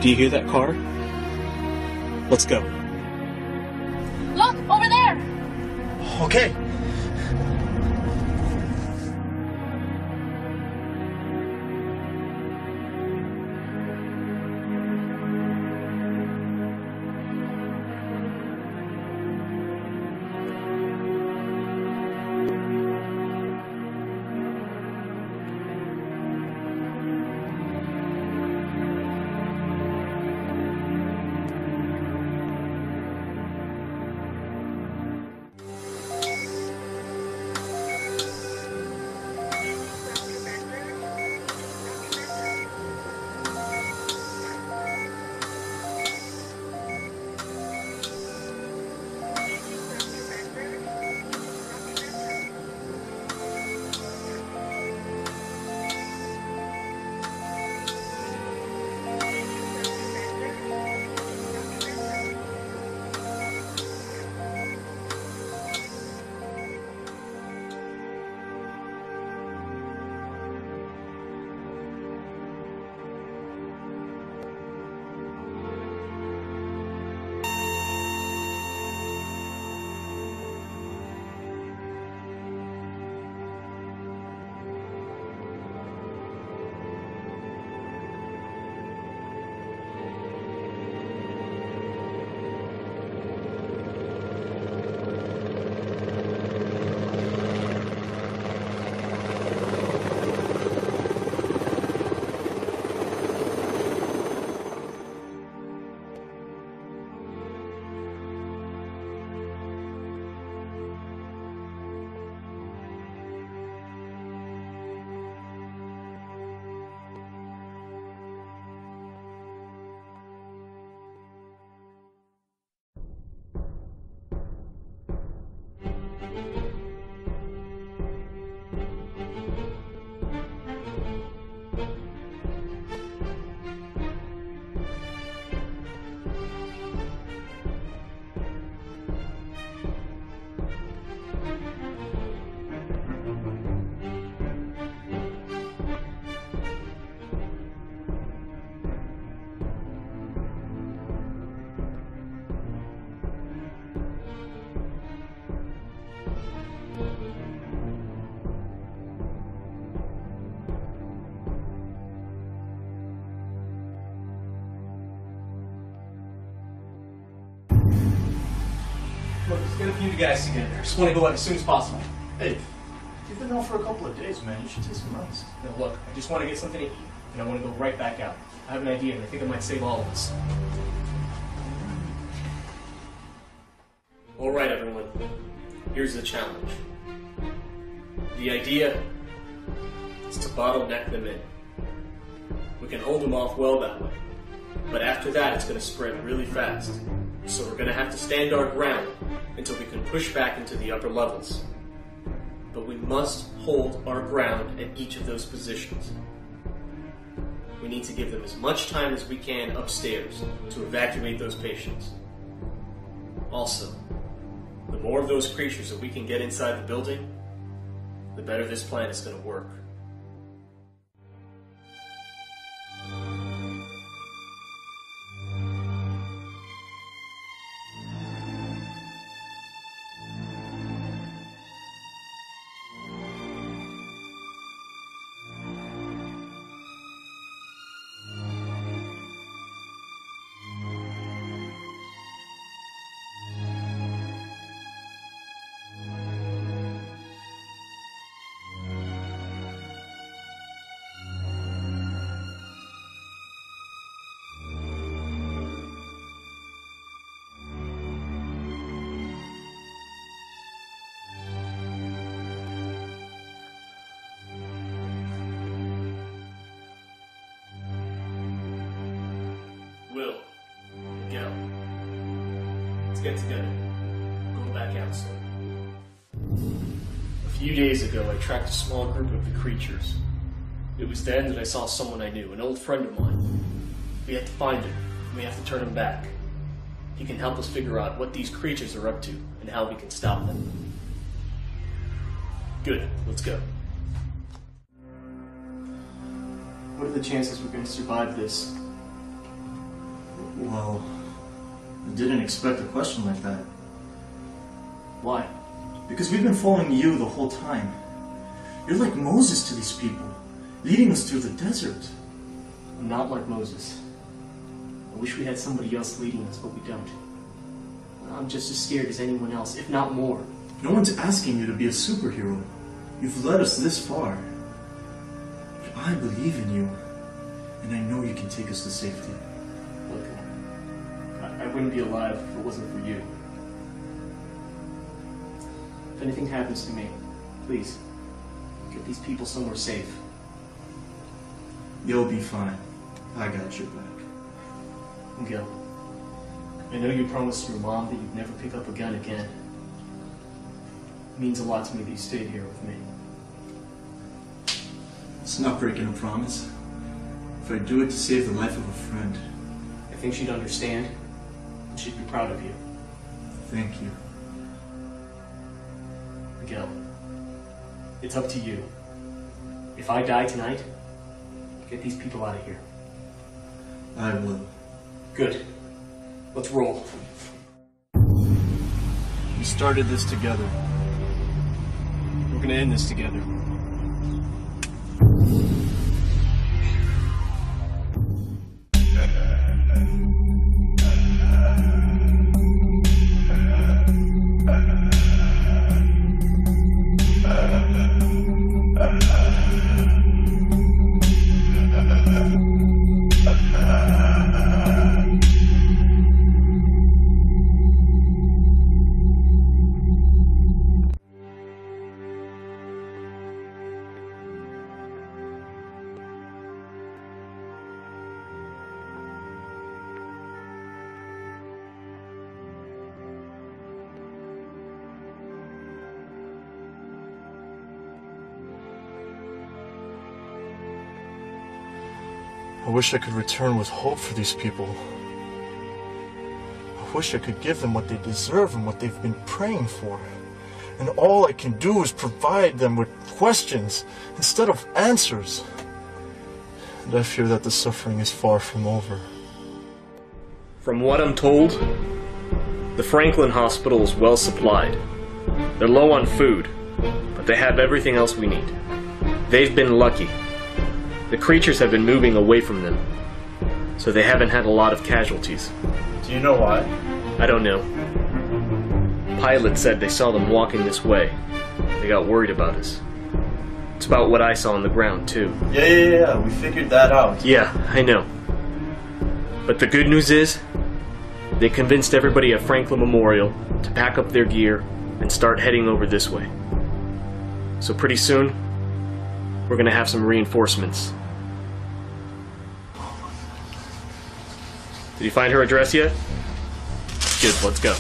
Do you hear that car? Let's go. Look, over there! Okay. Look, let's get a few guys together. Just want to go out as soon as possible. Hey, you've been out for a couple of days, man. You should take some rest. Now look, I just want to get something to eat, and I want to go right back out. I have an idea, and I think it might save all of us. All right, everyone. Here's the challenge. The idea is to bottleneck them in. We can hold them off well that way, but after that it's going to spread really fast. So we're going to have to stand our ground until we can push back into the upper levels. But we must hold our ground at each of those positions. We need to give them as much time as we can upstairs to evacuate those patients. Also, the more of those creatures that we can get inside the building, the better this plan is going to work. Let's get together. Go back out soon. A few days ago, I tracked a small group of the creatures. It was then that I saw someone I knew, an old friend of mine. We have to find him. We have to turn him back. He can help us figure out what these creatures are up to and how we can stop them. Good. Let's go. What are the chances we're going to survive this? Well, I didn't expect a question like that. Why? Because we've been following you the whole time. You're like Moses to these people, leading us through the desert. I'm not like Moses. I wish we had somebody else leading us, but we don't. I'm just as scared as anyone else, if not more. No one's asking you to be a superhero. You've led us this far. But I believe in you, and I know you can take us to safety. Look, I wouldn't be alive if it wasn't for you. If anything happens to me, please, get these people somewhere safe. You'll be fine. I got your back. Miguel, I know you promised your mom that you'd never pick up a gun again. It means a lot to me that you stayed here with me. It's not breaking a promise. If I do it to save the life of a friend. I think she'd understand. She'd be proud of you. Thank you. Miguel, it's up to you. If I die tonight, get these people out of here. I will. Good. Let's roll. We started this together. We're gonna end this together. I wish I could return with hope for these people. I wish I could give them what they deserve and what they've been praying for. And all I can do is provide them with questions instead of answers. And I fear that the suffering is far from over. From what I'm told, the Franklin Hospital is well supplied. They're low on food, but they have everything else we need. They've been lucky. The creatures have been moving away from them, so they haven't had a lot of casualties. Do you know why? I don't know. pilot said they saw them walking this way. They got worried about us. It's about what I saw on the ground, too. Yeah, we figured that out. Yeah, I know. But the good news is, they convinced everybody at Franklin Memorial to pack up their gear and start heading over this way. So pretty soon, we're gonna have some reinforcements. Did you find her address yet? Good, let's go.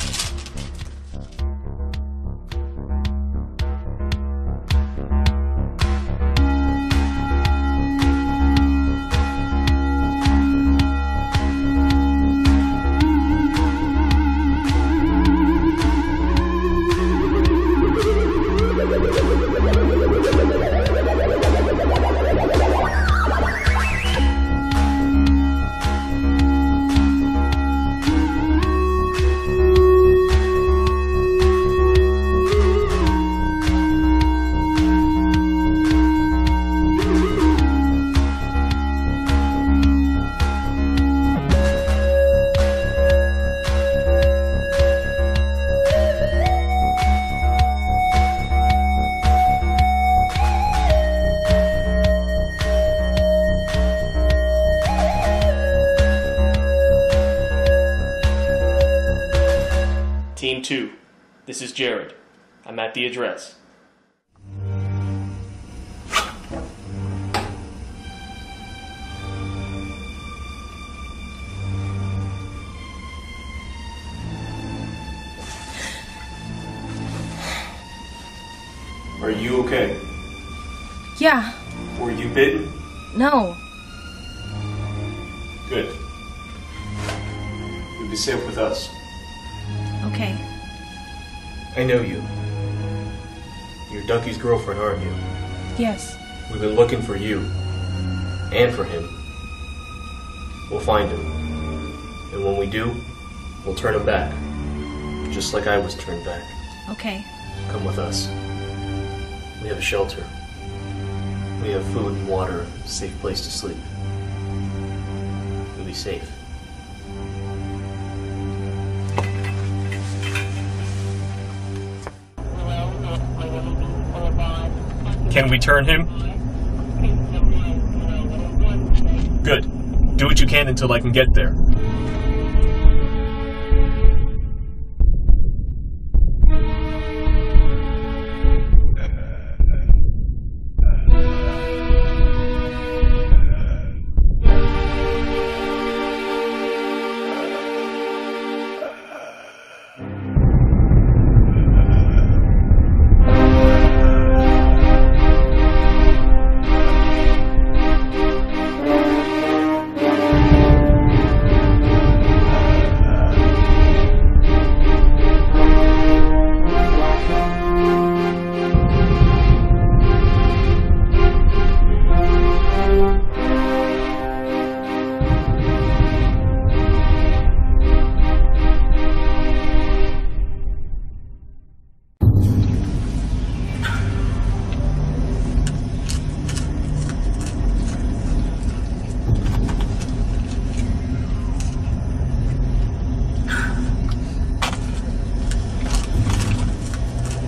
Team 2, this is Jared. I'm at the address. Are you okay? Yeah. Were you bitten? No. Good. You'll be safe with us. Okay. I know you. You're Ducky's girlfriend, aren't you? Yes. We've been looking for you. And for him. We'll find him. And when we do, we'll turn him back. Just like I was turned back. Okay. Come with us. We have a shelter. We have food and water, a safe place to sleep. You'll be safe. Can we turn him? Good. Do what you can until I can get there.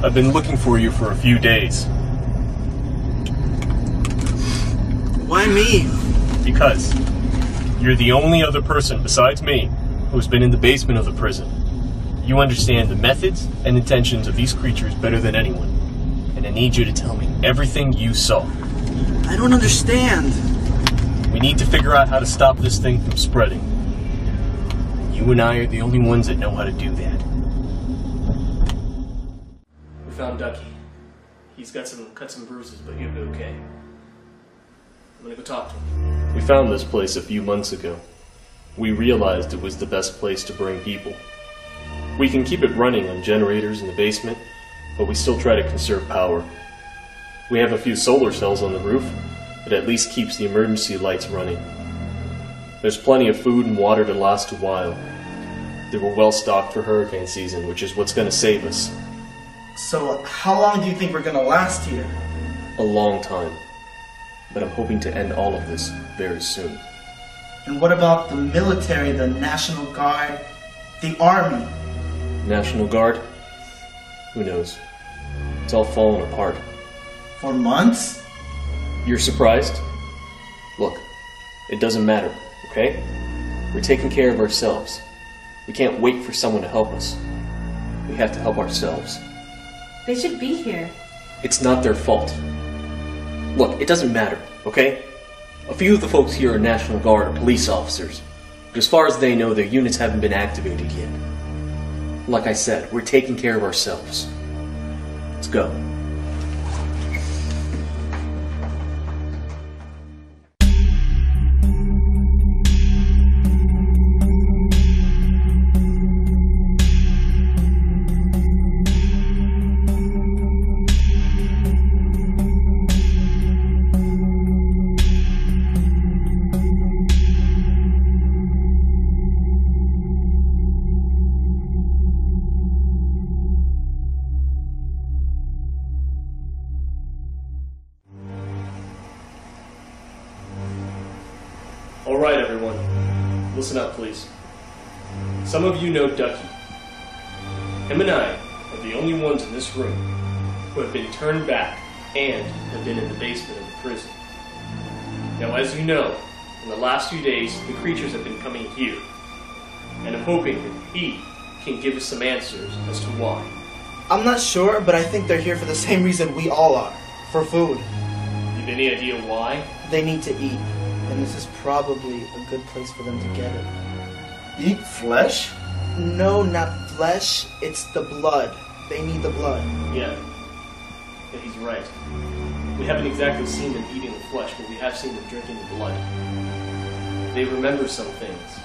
I've been looking for you for a few days. Why me? Because you're the only other person besides me who's been in the basement of the prison. You understand the methods and intentions of these creatures better than anyone. And I need you to tell me everything you saw. I don't understand. We need to figure out how to stop this thing from spreading. You and I are the only ones that know how to do that. We found Ducky. He's got some cuts and bruises, but he'll be okay. I'm gonna go talk to him. We found this place a few months ago. We realized it was the best place to bring people. We can keep it running on generators in the basement, but we still try to conserve power. We have a few solar cells on the roof, but at least keeps the emergency lights running. There's plenty of food and water to last a while. They were well stocked for hurricane season, which is what's gonna save us. So, how long do you think we're gonna last here? A long time. But I'm hoping to end all of this very soon. And what about the military, the National Guard, the Army? National Guard? Who knows? It's all fallen apart. For months? You're surprised? Look, it doesn't matter, okay? We're taking care of ourselves. We can't wait for someone to help us. We have to help ourselves. They should be here. It's not their fault. Look, it doesn't matter, okay? A few of the folks here are National Guard or police officers, but as far as they know, their units haven't been activated yet. Like I said, we're taking care of ourselves. Let's go. Alright, everyone. Listen up, please. Some of you know Ducky. Him and I are the only ones in this room who have been turned back and have been in the basement of the prison. Now, as you know, in the last few days, the creatures have been coming here, and I'm hoping that he can give us some answers as to why. I'm not sure, but I think they're here for the same reason we all are. For food. You have any idea why? They need to eat. And this is probably a good place for them to get it. Eat flesh? No, not flesh. It's the blood. They need the blood. Yeah, he's right. We haven't exactly seen them eating the flesh, but we have seen them drinking the blood. They remember some things,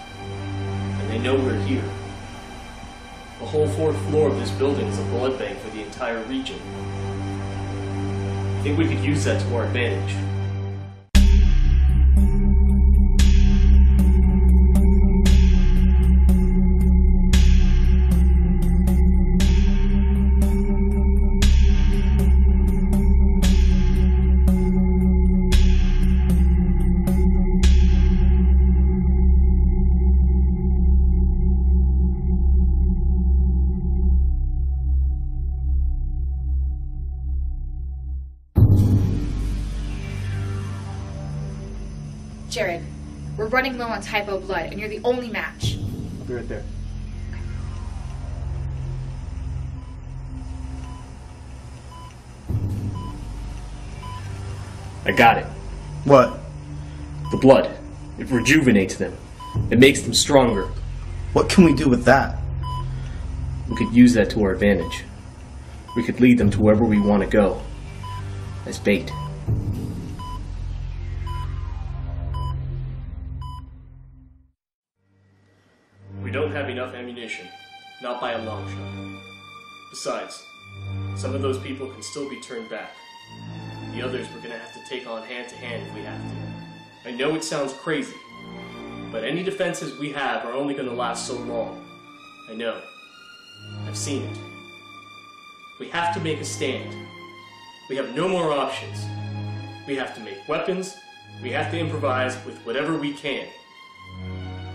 and they know we're here. The whole fourth floor of this building is a blood bank for the entire region. I think we could use that to our advantage. Jared, we're running low on typo blood, and you're the only match. I'll be right there. I got it. What? The blood. It rejuvenates them. It makes them stronger. What can we do with that? We could use that to our advantage. We could lead them to wherever we want to go. As bait. We don't have enough ammunition. Not by a long shot. Besides, some of those people can still be turned back. The others we're gonna have to take on hand to hand if we have to. I know it sounds crazy, but any defenses we have are only gonna last so long. I know. I've seen it. We have to make a stand. We have no more options. We have to make weapons. We have to improvise with whatever we can.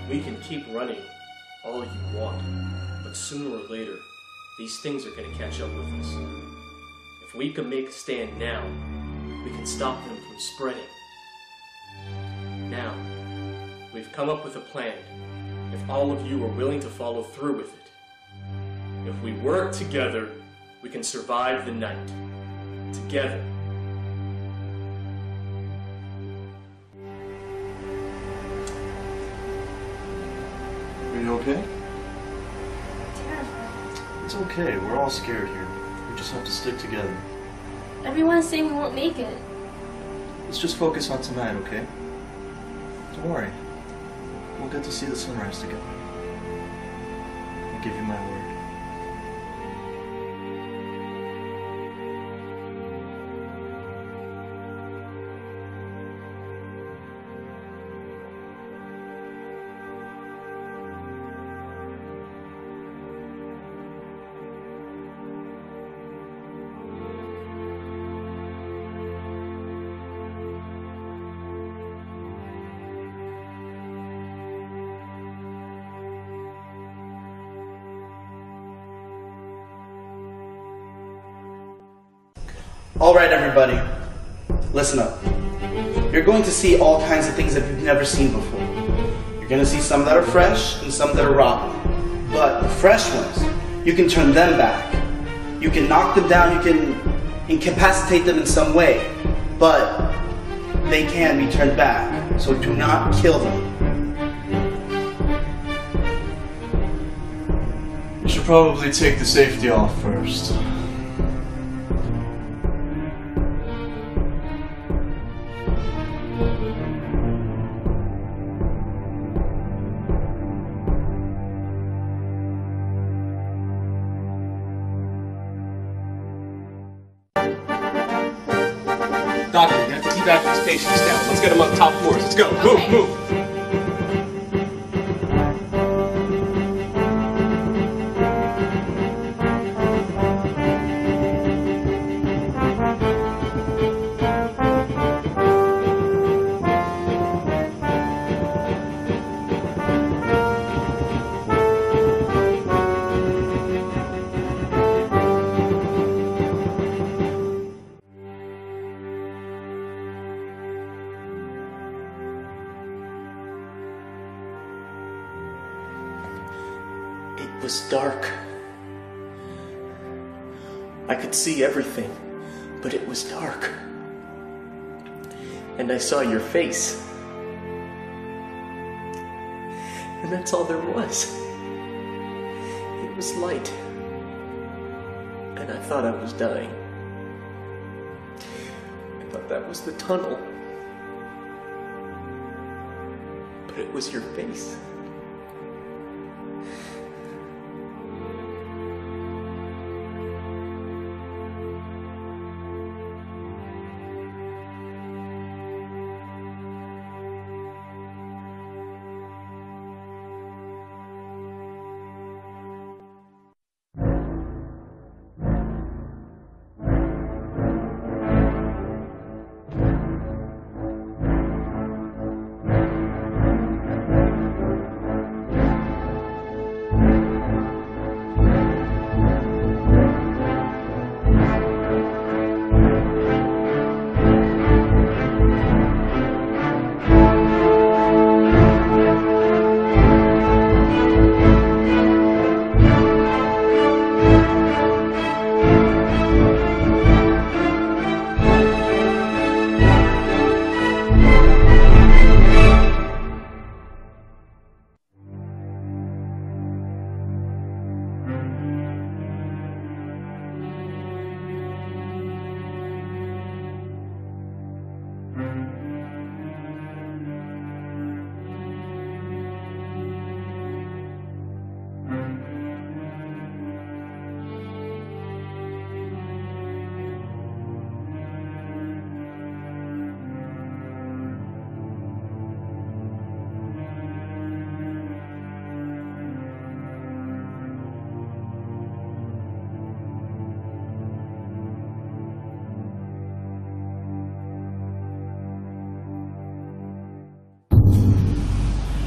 We can keep running all you want, but sooner or later, these things are going to catch up with us. If we can make a stand now, we can stop them from spreading. Now, we've come up with a plan, if all of you are willing to follow through with it. If we work together, we can survive the night. Together. Are you okay? Terrified. It's okay. We're all scared here. We just have to stick together. Everyone's saying we won't make it. Let's just focus on tonight, okay? Don't worry. We'll get to see the sunrise together. I give you my word. Alright, everybody. Listen up. You're going to see all kinds of things that you've never seen before. You're going to see some that are fresh and some that are rotten. But the fresh ones, you can turn them back. You can knock them down, you can incapacitate them in some way. But they can be turned back. So do not kill them. You should probably take the safety off first. Doctor, you have to keep after these patients down. Let's get them up top floors. Let's go. Move, move. It was dark. I could see everything, but it was dark. And I saw your face. And that's all there was. It was light. And I thought I was dying. I thought that was the tunnel. But it was your face.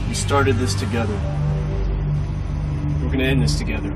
We started this together. We're gonna end this together.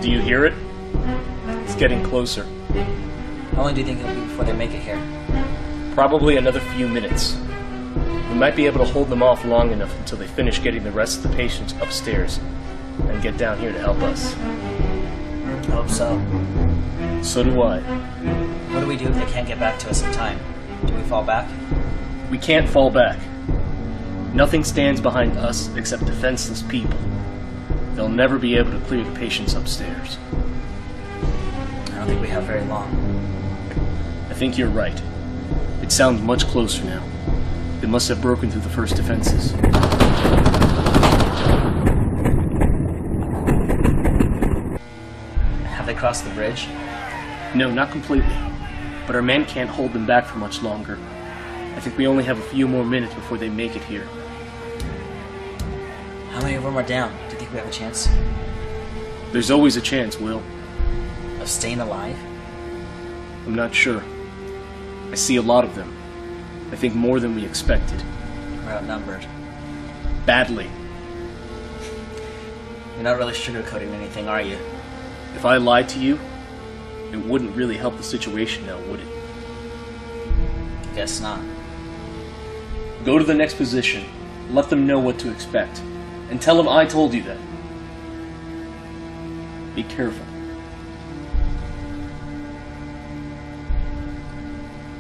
Do you hear it? It's getting closer. How long do you think it'll be before they make it here? Probably another few minutes. We might be able to hold them off long enough until they finish getting the rest of the patients upstairs and get down here to help us. I hope so. So do I. What do we do if they can't get back to us in time? Do we fall back? We can't fall back. Nothing stands behind us except defenseless people. They'll never be able to clear the patients upstairs. I don't think we have very long. I think you're right. It sounds much closer now. They must have broken through the first defenses. Have they crossed the bridge? No, not completely. But our men can't hold them back for much longer. I think we only have a few more minutes before they make it here. How many of them are down? Do you think we have a chance? There's always a chance, Will. Of staying alive? I'm not sure. I see a lot of them. I think more than we expected. We're outnumbered. Badly. You're not really sugarcoating anything, are you? If I lied to you, it wouldn't really help the situation now, would it? Guess not. Go to the next position, let them know what to expect, and tell them I told you that. Be careful.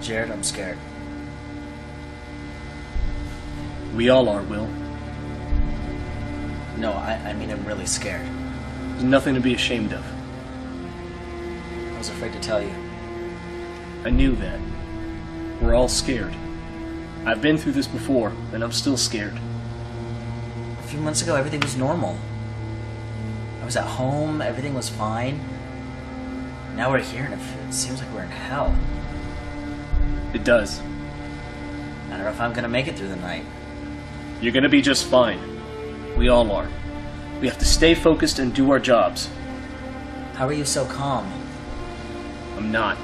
Jared, I'm scared. We all are, Will. No, I mean I'm really scared. There's nothing to be ashamed of. I was afraid to tell you. I knew that. We're all scared. I've been through this before, and I'm still scared. A few months ago, everything was normal. I was at home, everything was fine. Now we're here, and it seems like we're in hell. It does. I don't know if I'm gonna make it through the night. You're gonna be just fine. We all are. We have to stay focused and do our jobs. How are you so calm? I'm not.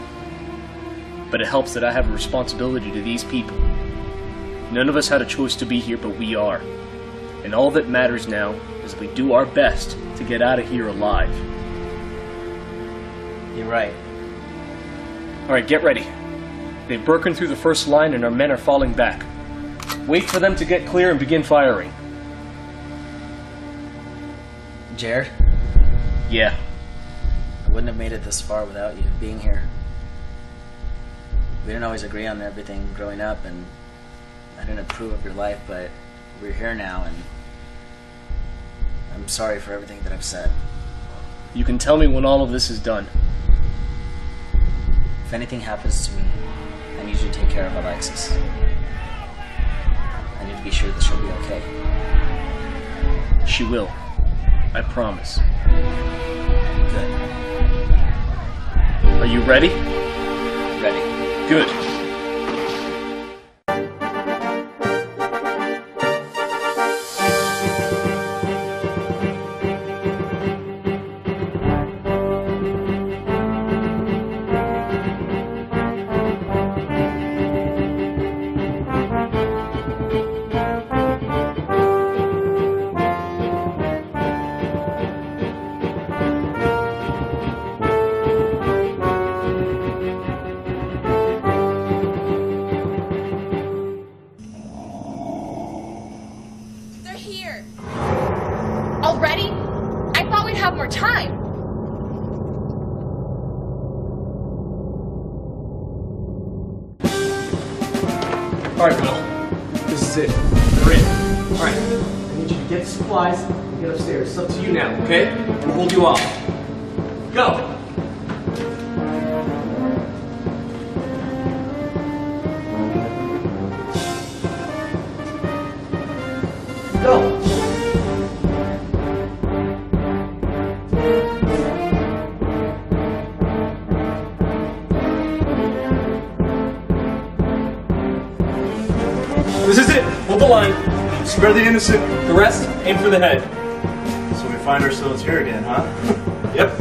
But it helps that I have a responsibility to these people. None of us had a choice to be here, but we are. And all that matters now is that we do our best to get out of here alive. You're right. Alright, get ready. They've broken through the first line and our men are falling back. Wait for them to get clear and begin firing. Jared? Yeah. I wouldn't have made it this far without you being here. We didn't always agree on everything growing up, and I didn't approve of your life, but we're here now, and I'm sorry for everything that I've said. You can tell me when all of this is done. If anything happens to me, I need you to take care of Alexis. I need to be sure that she'll be okay. She will. I promise. Good. Are you ready? Ready. Good. Alright, Will. This is it. We're in. Alright. I need you to get the supplies and get upstairs. It's up to you now, okay? I'll hold you off. Go! Go! This is it! Hold the line. Spare the innocent. The rest, aim for the head. So we find ourselves here again, huh? Yep.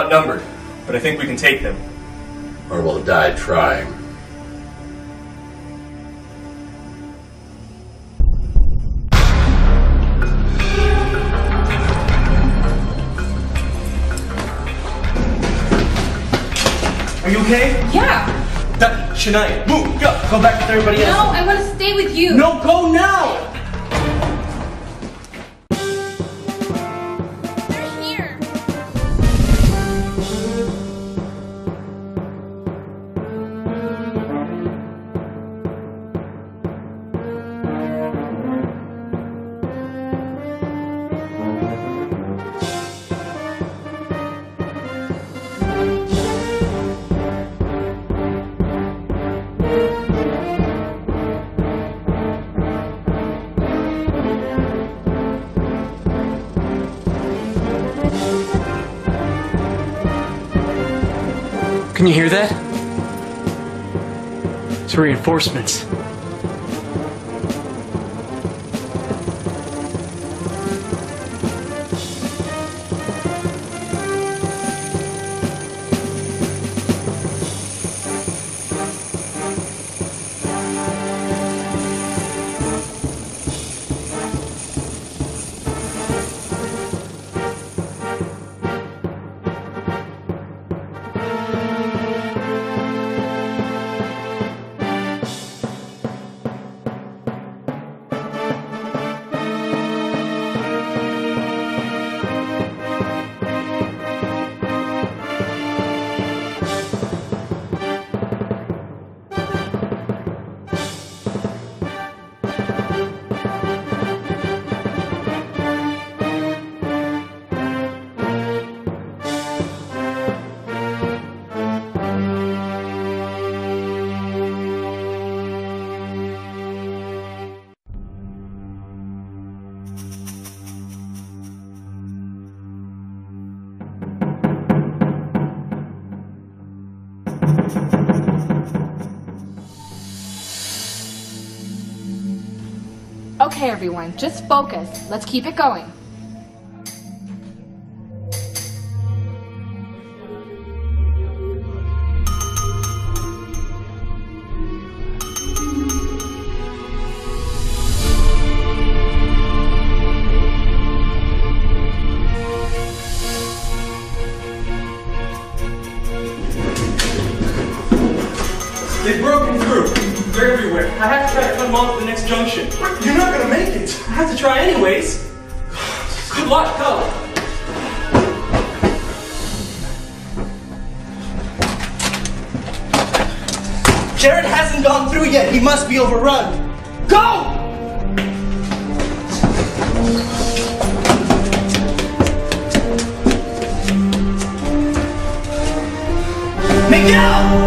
outnumbered, but I think we can take them. Or we'll die trying. Are you okay? Yeah. Shania, move, go back with everybody else. No, I want to stay with you. No, go now! They're here. Can you hear that? It's reinforcements. Okay, everyone, just focus. Let's keep it going. They've broken through. They're everywhere. I have to try to cut them off at the next junction. You're not gonna make it. I have to try anyways. Good luck, go. Jared hasn't gone through yet. He must be overrun. Go! Miguel!